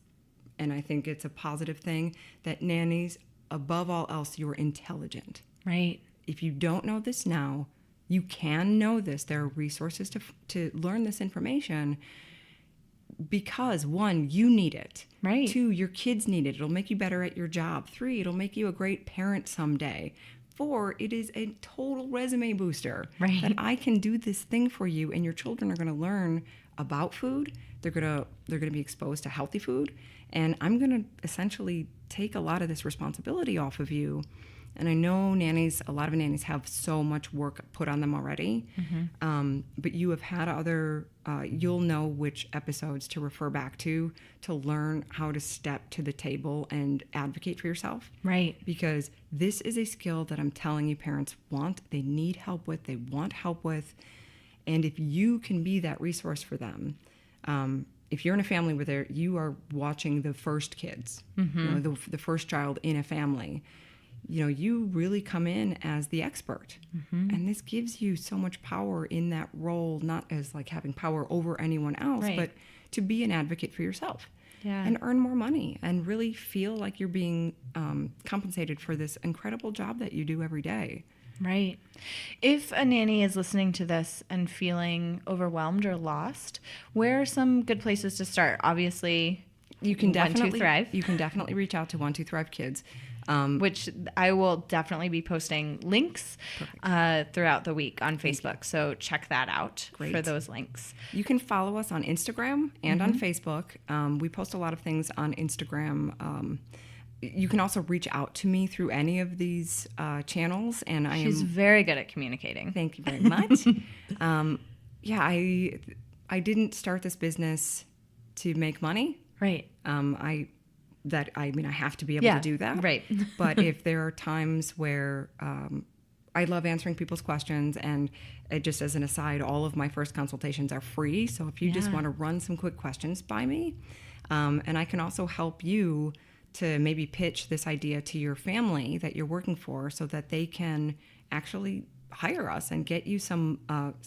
And I think it's a positive thing that nannies, above all else, you're intelligent. Right. If you don't know this now, you can know this. There are resources to learn this information because, 1, you need it. Right. 2, your kids need it. It'll make you better at your job. 3, it'll make you a great parent someday. 4, it is a total resume booster. Right. That I can do this thing for you and your children are going to learn about food. They're gonna be exposed to healthy food, and I'm gonna essentially take a lot of this responsibility off of you. And I know a lot of nannies have so much work put on them already, but you have had you'll know which episodes to refer back to learn how to step to the table and advocate for yourself. Right. Because this is a skill that I'm telling you parents they need help with, they want help with. And if you can be that resource for them, if you're in a family where you are watching the first kids, the first child in a family, you really come in as the expert. And this gives you so much power in that role, not as like having power over anyone else, but to be an advocate for yourself and earn more money and really feel like you're being compensated for this incredible job that you do every day. Right. If a nanny is listening to this and feeling overwhelmed or lost, where are some good places to start? Obviously, you can definitely Thrive. You can definitely reach out to 1 2 Thrive Kids. Which I will definitely be posting links throughout the week on Facebook. So check that out for those links. You can follow us on Instagram and on Facebook. We post a lot of things on Instagram. You can also reach out to me through any of these channels. And She's very good at communicating. Thank you very much. I didn't start this business to make money. Right. I have to be able to do that. Right. But if there are times where I love answering people's questions, and just as an aside, all of my first consultations are free. So if you just want to run some quick questions by me, and I can also help you to maybe pitch this idea to your family that you're working for so that they can actually hire us and get you some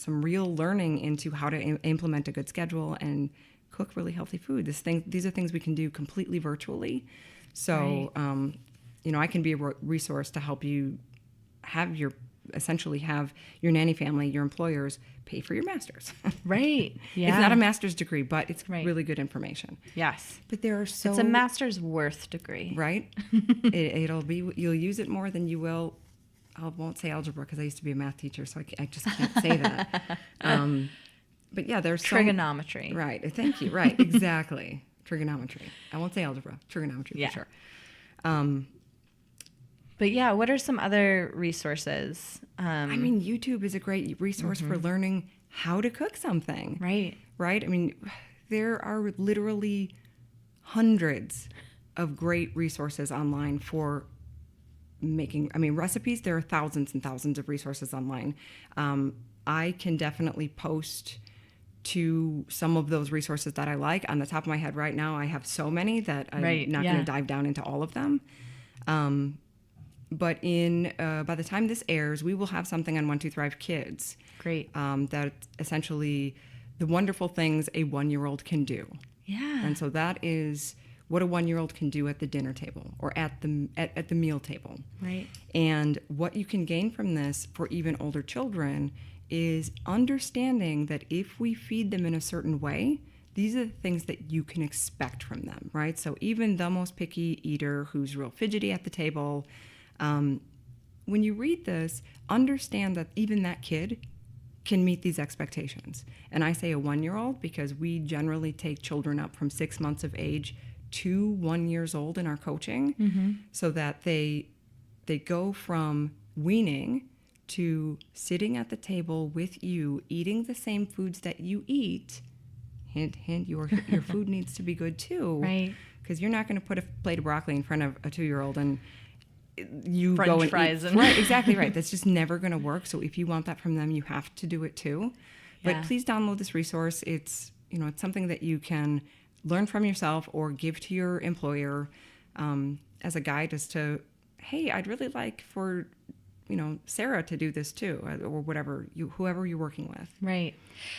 real learning into how to implement a good schedule and cook really healthy food. These are things we can do completely virtually. So, I can be a resource to help you have your nanny family, your employers pay for your master's. Right. Yeah. It's not a master's degree, but it's really good information. Yes. But it's a master's worth degree. Right. You'll use it more than you will. I won't say algebra because I used to be a math teacher, so I just can't say that. But yeah, there's trigonometry. Right. Thank you. Right. Exactly. Trigonometry. I won't say algebra. Trigonometry for sure. But yeah, what are some other resources? YouTube is a great resource for learning how to cook something. Right. Right. There are literally hundreds of great resources online for making. Recipes. There are thousands and thousands of resources online. I can definitely post to some of those resources that I like. On the top of my head right now, I have so many that I'm not going to dive down into all of them. But by the time this airs, we will have something on 1 2 Thrive Kids. Great. That essentially the wonderful things a 1-year-old can do. Yeah. And so that is what a 1-year-old can do at the dinner table or at the meal table. Right. And what you can gain from this for even older children is understanding that if we feed them in a certain way, these are the things that you can expect from them, right? So even the most picky eater who's real fidgety at the table, when you read this, understand that even that kid can meet these expectations. And I say a 1-year-old because we generally take children up from 6 months of age to 1 year old in our coaching, so that they go from weaning to sitting at the table with you, eating the same foods that you eat. Hint, hint, your food needs to be good too. Right. Because you're not going to put a plate of broccoli in front of a 2-year-old and you French go and fries eat. Right, exactly right. That's just never going to work. So if you want that from them, you have to do it too. But please download this resource. It's something that you can learn from yourself or give to your employer as a guide as to, hey, I'd really like for Sarah to do this too, or whoever you're working with. Right.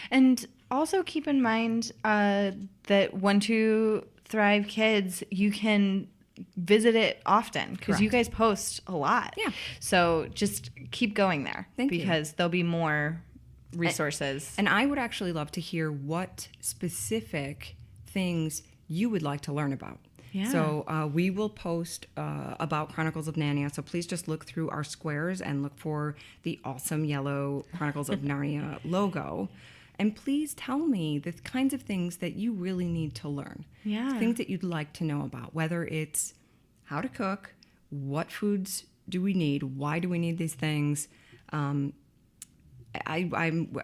And also keep in mind that 1 2 Thrive Kids, you can visit it often because you guys post a lot. Yeah. So just keep going there. Because there'll be more resources. And I would actually love to hear what specific things you would like to learn about. Yeah. So we will post about Chronicles of Narnia. So please just look through our squares and look for the awesome yellow Chronicles of Narnia logo. And please tell me the kinds of things that you really need to learn. Yeah. Things that you'd like to know about, whether it's how to cook, what foods do we need, why do we need these things. I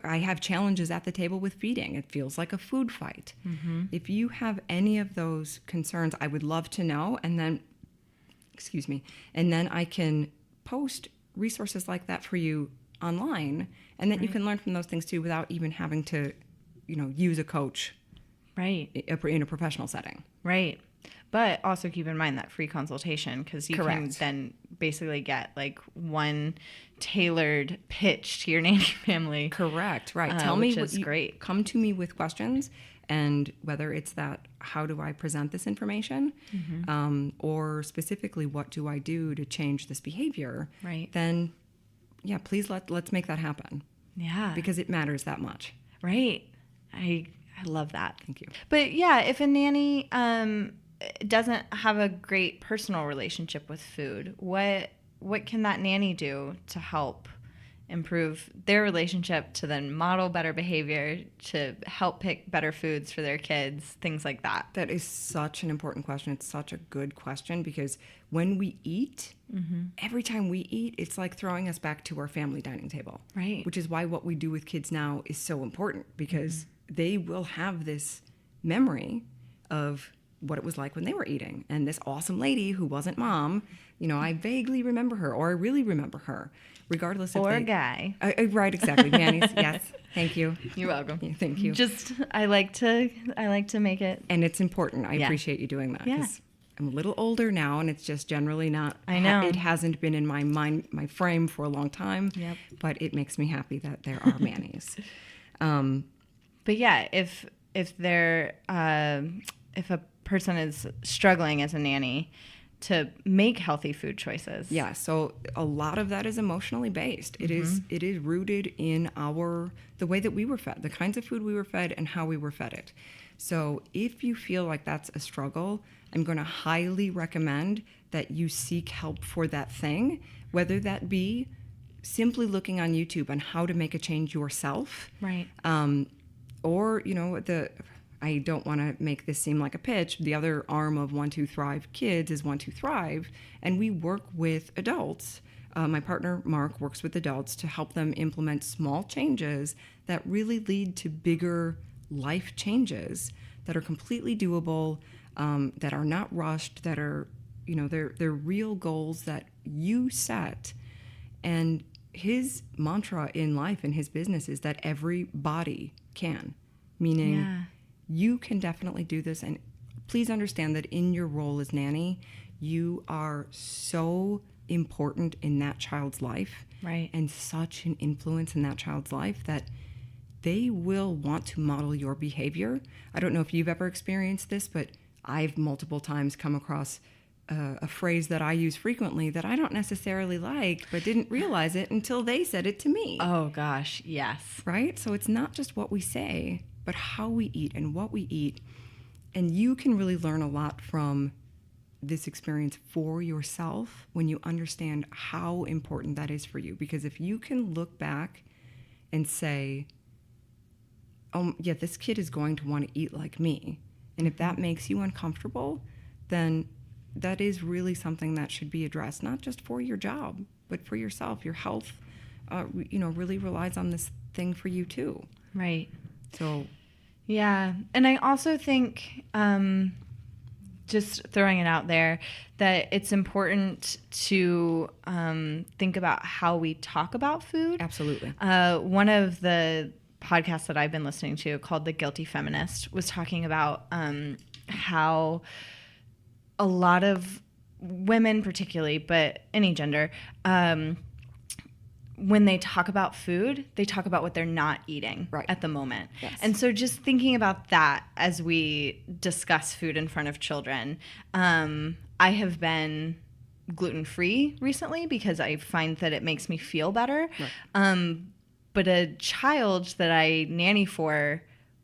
have challenges at the table with feeding. It feels like a food fight. Mm-hmm. If you have any of those concerns, I would love to know. And then, and then I can post resources like that for you online, and then you can learn from those things too without even having to, use a coach in a professional setting. Right. But also keep in mind that free consultation, because you can then basically get like one tailored pitch to your nanny family. Correct. Right. Tell me which is great. Come to me with questions, and whether it's that, how do I present this information, or specifically, what do I do to change this behavior? Right. Then, yeah, please let's make that happen. Yeah. Because it matters that much. Right. I love that. Thank you. But yeah, if a nanny doesn't have a great personal relationship with food, what can that nanny do to help improve their relationship, to then model better behavior, to help pick better foods for their kids, things like that? That is such an important question. It's such a good question, because when we eat, every time we eat, it's like throwing us back to our family dining table. Right. Which is why what we do with kids now is so important, because they will have this memory of what it was like when they were eating. And this awesome lady who wasn't mom, I vaguely remember her, or I really remember her, regardless of a guy. Right, exactly. Nannies, yes. Thank you. You're welcome. Yeah, thank you. Just I like to make it. And it's important. I appreciate you doing that. Yeah. I'm a little older now, and it's just generally not. I know. It hasn't been in my mind, my frame for a long time. Yep. But it makes me happy that there are nannies. But yeah, if they're if a person is struggling as a nanny to make healthy food choices. Yeah, so a lot of that is emotionally based. It is rooted in the way that we were fed, the kinds of food we were fed, and how we were fed it. So if you feel like that's a struggle, I'm going to highly recommend that you seek help for that thing, whether that be simply looking on YouTube on how to make a change yourself. Right. Or, I don't want to make this seem like a pitch. The other arm of 1 2 Thrive Kids is 1 2 Thrive, and we work with adults. My partner, Mark, works with adults to help them implement small changes that really lead to bigger life changes that are completely doable, that are not rushed, that are, they're real goals that you set. And his mantra in life and his business is that everybody can, meaning you can definitely do this. And please understand that in your role as nanny, you are so important in that child's life, right? And such an influence in that child's life that they will want to model your behavior. I don't know if you've ever experienced this, but I've multiple times come across a phrase that I use frequently that I don't necessarily like, but didn't realize it until they said it to me. Oh gosh, yes. Right? So it's not just what we say, but how we eat and what we eat. And you can really learn a lot from this experience for yourself when you understand how important that is for you. Because if you can look back and say, oh, yeah, this kid is going to want to eat like me. And if that makes you uncomfortable, then that is really something that should be addressed, not just for your job, but for yourself. Your health, really relies on this thing for you too. Right. So, yeah. And I also think, just throwing it out there, that it's important to think about how we talk about food. Absolutely. One of the podcasts that I've been listening to, called The Guilty Feminist, was talking about how a lot of women particularly, but any gender, when they talk about food, they talk about what they're not eating at the moment. Yes. And so just thinking about that as we discuss food in front of children, I have been gluten-free recently because I find that it makes me feel better. Right. But a child that I nanny for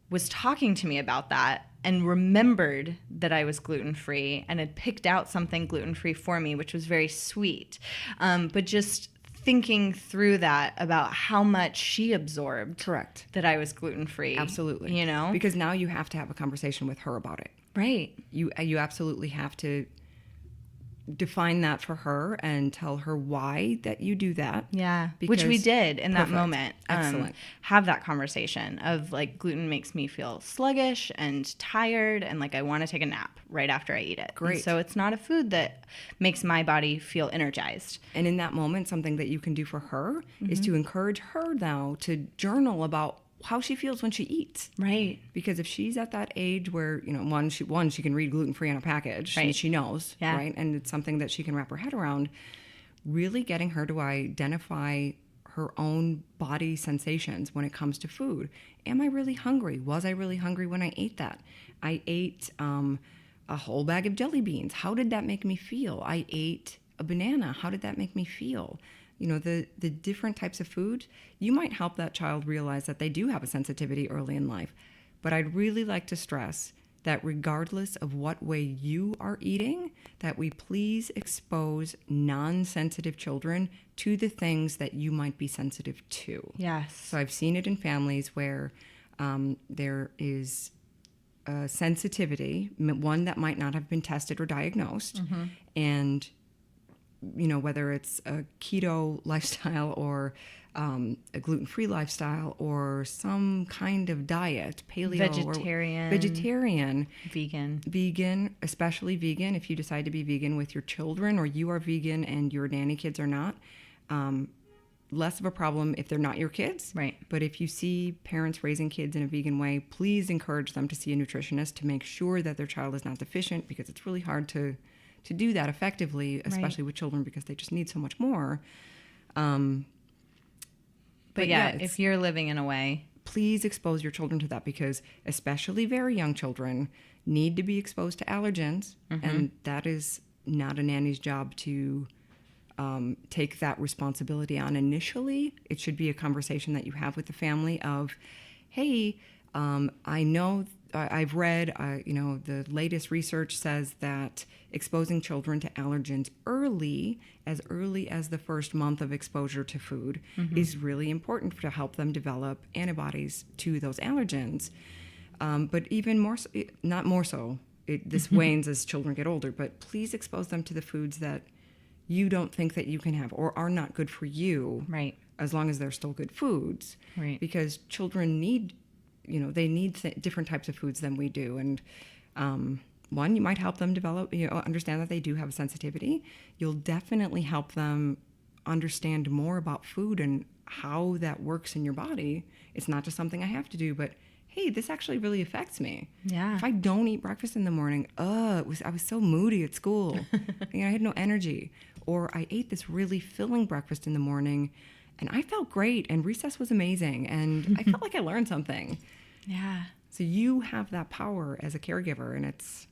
was talking to me about that and remembered that I was gluten-free and had picked out something gluten-free for me, which was very sweet. But just thinking through that about how much she absorbed. Correct. That I was gluten-free. Absolutely. You know? Because now you have to have a conversation with her about it. Right. You absolutely have to define that for her and tell her why that you do that. Yeah. Which we did in that moment. Excellent. Have that conversation of like, gluten makes me feel sluggish and tired and like I want to take a nap right after I eat it. Great. And so it's not a food that makes my body feel energized. And in that moment, something that you can do for her is to encourage her now to journal about how she feels when she eats. Right. Because if she's at that age where, you know, one, she can read gluten-free on a package, right. and she knows, yeah. right? And it's something that she can wrap her head around, really getting her to identify her own body sensations when it comes to food. Am I really hungry? Was I really hungry when I ate that? I ate a whole bag of jelly beans. How did that make me feel? I ate a banana. How did that make me feel? You know, the different types of food, you might help that child realize that they do have a sensitivity early in life. But I'd really like to stress that regardless of what way you are eating, that we please expose non-sensitive children to the things that you might be sensitive to. Yes. So I've seen it in families where there is a sensitivity, one that might not have been tested or diagnosed, and you know, whether it's a keto lifestyle or a gluten-free lifestyle or some kind of diet, paleo, vegetarian, vegan, especially vegan. If you decide to be vegan with your children, or you are vegan and your nanny kids are not, less of a problem if they're not your kids. Right. But if you see parents raising kids in a vegan way, please encourage them to see a nutritionist to make sure that their child is not deficient, because it's really hard to do that effectively, especially with children, because they just need so much more. But yeah, if you're living in a way, please expose your children to that, because especially very young children need to be exposed to allergens, and that is not a nanny's job to take that responsibility on initially. It should be a conversation that you have with the family of, hey, I know I've read, the latest research says that exposing children to allergens early as the first month of exposure to food is really important to help them develop antibodies to those allergens. But even more so, not more so, this wanes as children get older, but please expose them to the foods that you don't think that you can have or are not good for you. Right. As long as they're still good foods. Right. Because children need, they need different types of foods than we do. And one, you might help them develop, understand that they do have a sensitivity. You'll definitely help them understand more about food and how that works in your body. It's not just something I have to do, but hey, this actually really affects me. Yeah. If I don't eat breakfast in the morning, I was so moody at school. I had no energy. Or I ate this really filling breakfast in the morning and I felt great and recess was amazing and I felt like I learned something. Yeah. So you have that power as a caregiver, and it's,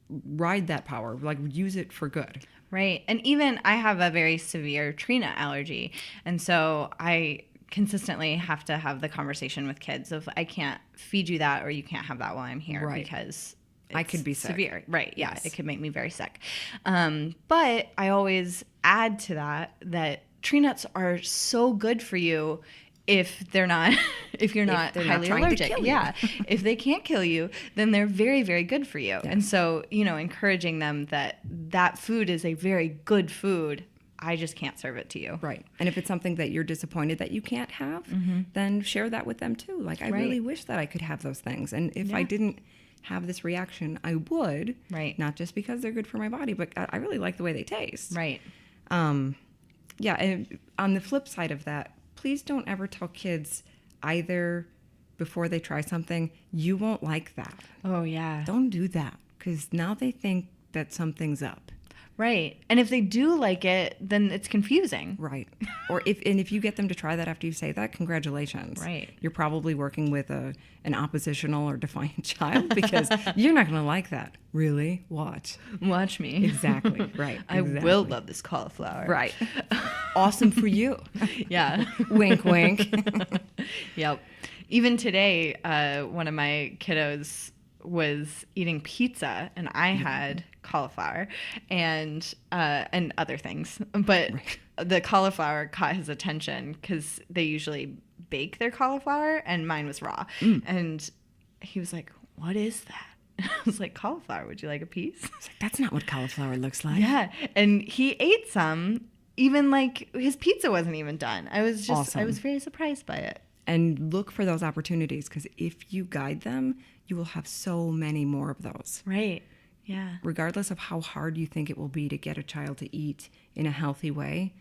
ride that power, like use it for good. Right. And even I have a very severe tree nut allergy. And so I consistently have to have the conversation with kids of, I can't feed you that, or you can't have that while I'm here, right, because I could be sick. Severe. Right. Yeah. Yes. It could make me very sick. But I always add to that tree nuts are so good for you if you're not highly allergic. Yeah. If they can't kill you, then they're very, very good for you. Yes. And so, encouraging them that food is a very good food. I just can't serve it to you. Right. And if it's something that you're disappointed that you can't have, then share that with them too. Like, I really wish that I could have those things. And if I didn't have this reaction, I would. Right. Not just because they're good for my body, but I really like the way they taste. Right. Yeah. And on the flip side of that, please don't ever tell kids either before they try something, you won't like that. Oh, yeah. Don't do that, because now they think that something's up. Right. And if they do like it, then it's confusing. Right. Or if you get them to try that after you say that, congratulations. Right. You're probably working with an oppositional or defiant child, because you're not going to like that. Really? Watch me. Exactly. Right. I will love this cauliflower. Right. Awesome for you. Yeah. Wink, wink. Yep. Even today, one of my kiddos was eating pizza, and I had cauliflower and other things, but the cauliflower caught his attention because they usually bake their cauliflower and mine was raw. And he was like, what is that? I was like, cauliflower. Would you like a piece? Like, that's not what cauliflower looks like. Yeah. And he ate some, even like his pizza wasn't even done. I was very surprised by it. And look for those opportunities, because if you guide them, you will have so many more of those. Right. Yeah. Regardless of how hard you think it will be to get a child to eat in a healthy way,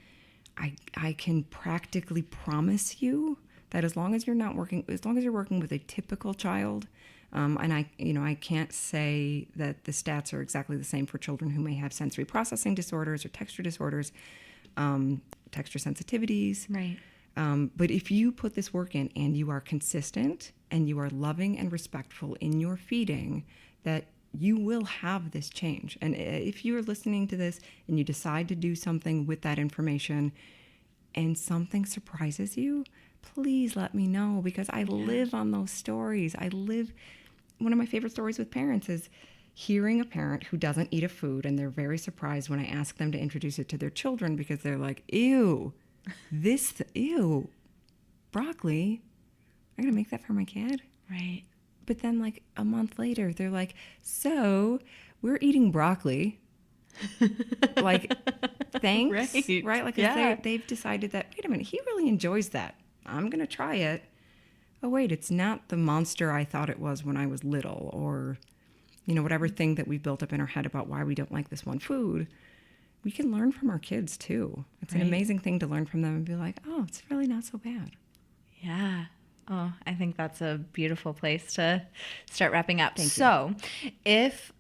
I can practically promise you that as long as you're working with a typical child, and I can't say that the stats are exactly the same for children who may have sensory processing disorders or texture disorders, texture sensitivities. Right. But if you put this work in and you are consistent and you are loving and respectful in your feeding, that you will have this change. And if you're listening to this and you decide to do something with that information and something surprises you, please let me know, because I live on those stories. One of my favorite stories with parents is hearing a parent who doesn't eat a food and they're very surprised when I ask them to introduce it to their children, because they're like, ew, broccoli, I'm going to make that for my kid. Right. But then like a month later, they're like, so we're eating broccoli. Like, thanks. Right? Like, they've decided that, wait a minute, he really enjoys that. I'm going to try it. Oh, wait, it's not the monster I thought it was when I was little, or, whatever thing that we built up in our head about why we don't like this one food. We can learn from our kids too. It's an amazing thing to learn from them and be like, oh, it's really not so bad. Yeah. Oh, I think that's a beautiful place to start wrapping up. Thank you. So if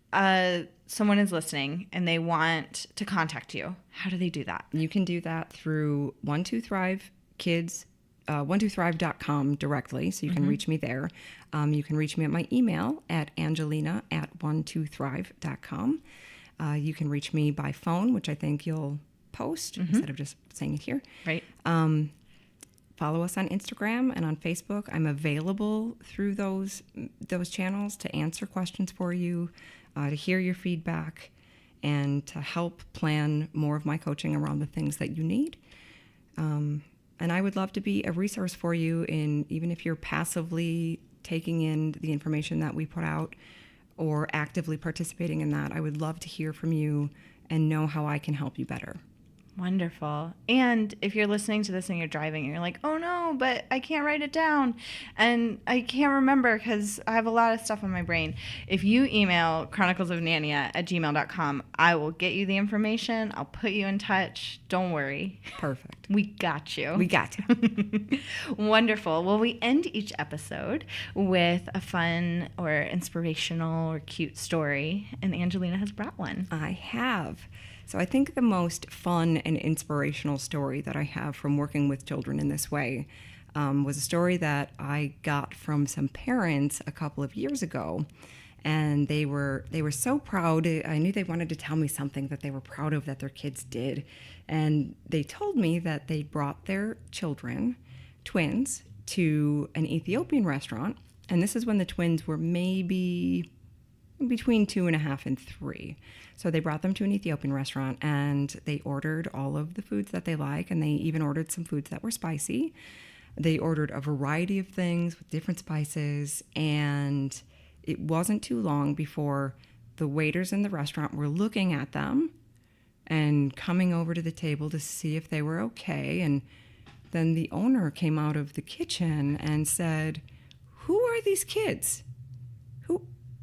someone is listening and they want to contact you, how do they do that? You can do that through 12Thrive Kids, 12thrive.com directly, so you can reach me there. You can reach me at my email at angelina@12thrive.com. You can reach me by phone, which I think you'll post instead of just saying it here. Right. Follow us on Instagram and on Facebook. I'm available through those channels to answer questions for you, to hear your feedback, and to help plan more of my coaching around the things that you need. And I would love to be a resource for you even if you're passively taking in the information that we put out or actively participating in that. I would love to hear from you and know how I can help you better. Wonderful. And if you're listening to this and you're driving and you're like, oh no, but I can't write it down and I can't remember because I have a lot of stuff on my brain. If you email chroniclesofnania@gmail.com, I will get you the information. I'll put you in touch. Don't worry. Perfect. We got you. We got you. Wonderful. Well, we end each episode with a fun or inspirational or cute story, and Angelina has brought one. I have. So I think the most fun and inspirational story that I have from working with children in this way was a story that I got from some parents a couple of years ago. And they were so proud. I knew they wanted to tell me something that they were proud of that their kids did. And they told me that they brought their children, twins, to an Ethiopian restaurant. And this is when the twins were maybe between 2.5 and 3. So they brought them to an Ethiopian restaurant and they ordered all of the foods that they like, and they even ordered some foods that were spicy. They ordered a variety of things with different spices, and it wasn't too long before the waiters in the restaurant were looking at them and coming over to the table to see if they were okay. And then the owner came out of the kitchen and said, "Who are these kids?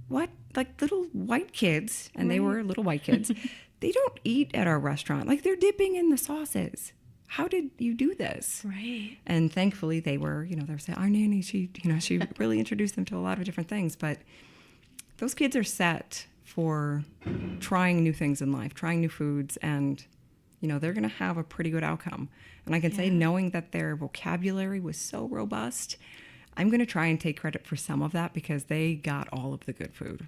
What? Like little white kids," and they were little white kids. "They don't eat at our restaurant. Like, they're dipping in the sauces. How did you do this?" Right. And thankfully they were saying, "Our nanny, she really introduced them to a lot of different things." But those kids are set for trying new things in life, trying new foods, and they're going to have a pretty good outcome. And I can say, knowing that their vocabulary was so robust, I'm going to try and take credit for some of that because they got all of the good food.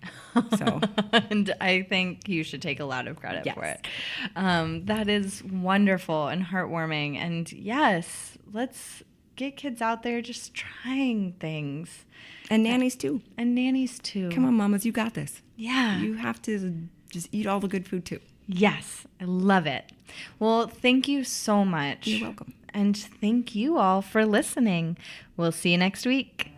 So, and I think you should take a lot of credit for it. That is wonderful and heartwarming. And yes, let's get kids out there just trying things. And nannies too. And nannies too. Come on, mamas, you got this. Yeah. You have to just eat all the good food too. Yes, I love it. Well, thank you so much. You're welcome. And thank you all for listening. We'll see you next week.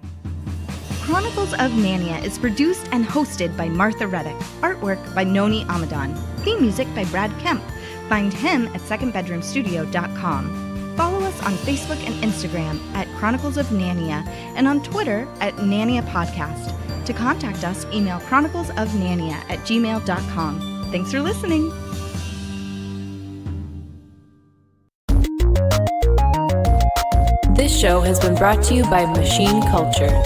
Chronicles of Narnia is produced and hosted by Martha Reddick. Artwork by Noni Amadan. Theme music by Brad Kemp. Find him at secondbedroomstudio.com. Follow us on Facebook and Instagram at Chronicles of Narnia and on Twitter at Narnia Podcast. To contact us, email chroniclesofnarnia@gmail.com. Thanks for listening. This show has been brought to you by Machine Culture.